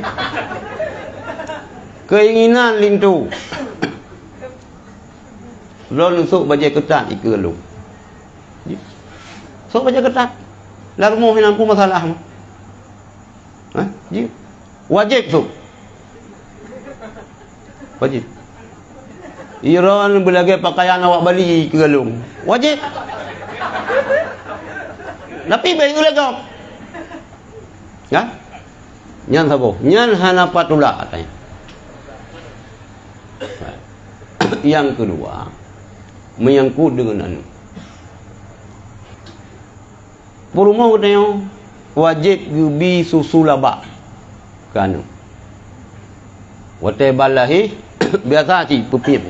keinginan lintu Ron sok baje ketat ika lu. Sok baje ketat. Lah rumah yang aku masalah mah. Ha? Ji. Wajib sok. Wajib. Iran belagi pakaian awak bali ke galung. Wajib. Tapi baik ulah kau. Ya? Nyan sabo. Nyan hana patula katanya. Yang kedua, menyangkut dengan anu. Perumah katanya wajib gubi susu labak. Kanu. Wate balahi biasa ci pepip.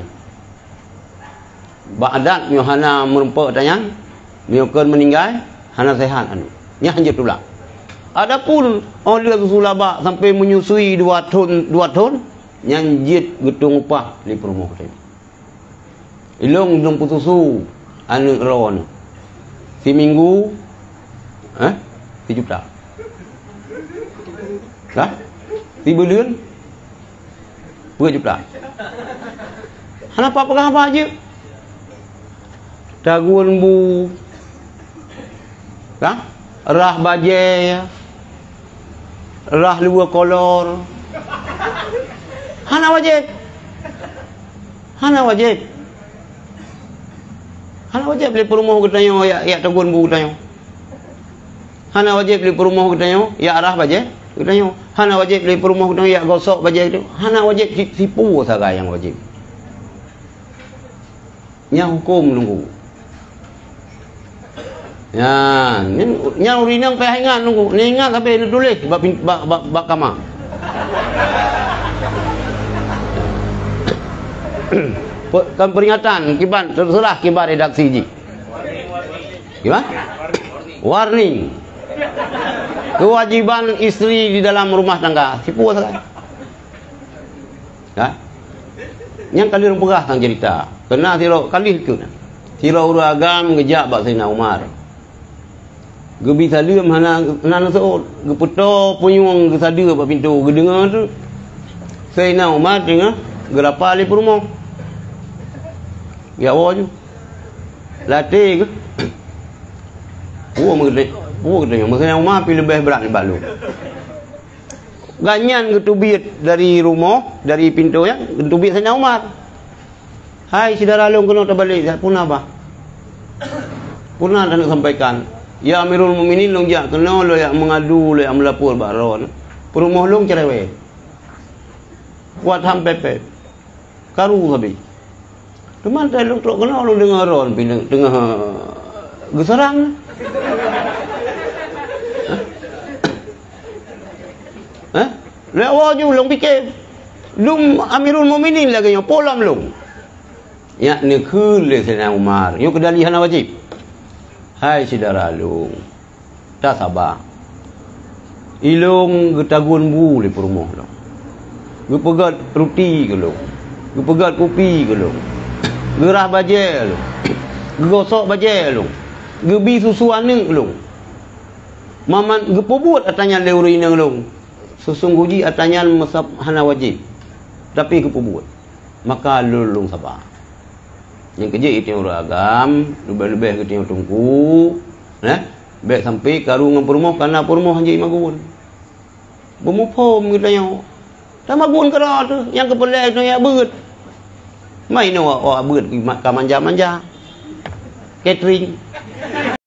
Ba'dat nyo hana merempak tanya, nyo meninggal hana sehat anu. Nya hanya tulak. Adapun orang dia susu labak sampai menyusui 2 ton nyanjit getung upah di perumah tadi. Ilong dong putusu anu ron. Si minggu 3 juta. Dah? 3 bulan 2 juta. Kenapa apa aja? Dagun bu. Dah? Rah baje. Rah luar kolor. Hana wajib. Hana wajib. Hana wajib beli perumah katanya ya dagun bu katanya. Hana wajib beli perumah katanya ya arah baje katanya. Hana wajib beli perumah katanya ya gosok baje itu. Hana wajib tipu saga yang wajib. Nya hukum nunggu. Ya, nya urinang pe ingat nunggu. Ni ingat tapi tulis bab kamar. Kan peringatan kiban terserah kibar redaksi ji. Gimana? Warning. Kewajiban istri di dalam rumah tangga. Tipu sekali. Ya. Yang kali rumpegah tang cerita. Kena tiro kali itu. Tiro uragam ngejak bak Sayyidina Umar. Gebi salim hana so geputo punyung gesada bak pintu gedengar tu. Sayyidina Umar dengar gerapa ali perumah. Ya awak je. Latih ke? Puak katanya. Maksudnya Umar pergi lebih berat ni balu. Ganyan ketubit dari rumah, dari pintu ya. Ketubit Sayyidina Umar. Hai saudara long kena terbalik. Punah apa? Punah tak nak sampaikan. Ya Amirul Mukminin long jak kena lo yang mengadu lo yang melapor baron. Perumah long cerewet. Buat ham pepet. Karu habis. Teman tak long trok kena lo dengar ron tengah gesarang. Lewat je long fikir. Lum Amirul Mukminin lagi yang polam long. Ya ni khul le Sayyidina Umar. Yo kedalihan wajib. Hai saudara long. Tak sabar. Ilong getagun bu di perumah long. Gepegat roti ke long. Gepegat kopi ke long. Gerah baje long. Gegosok baje long. Gebi susu aneng long. Maman gepobut atanya leuri nang long. Sesungguhnya atanya masab hana wajib. Tapi gepobut. Maka lulung sabar. Yang kerja itu yang agam, lebih-lebih kita yang tunggu, baik sampai karung dengan perumah, karena perumah hanya magun. Bermupom kita yang, tak magun kerana tu, yang kepala itu yang berat. Main awak berat, manja-manja, catering.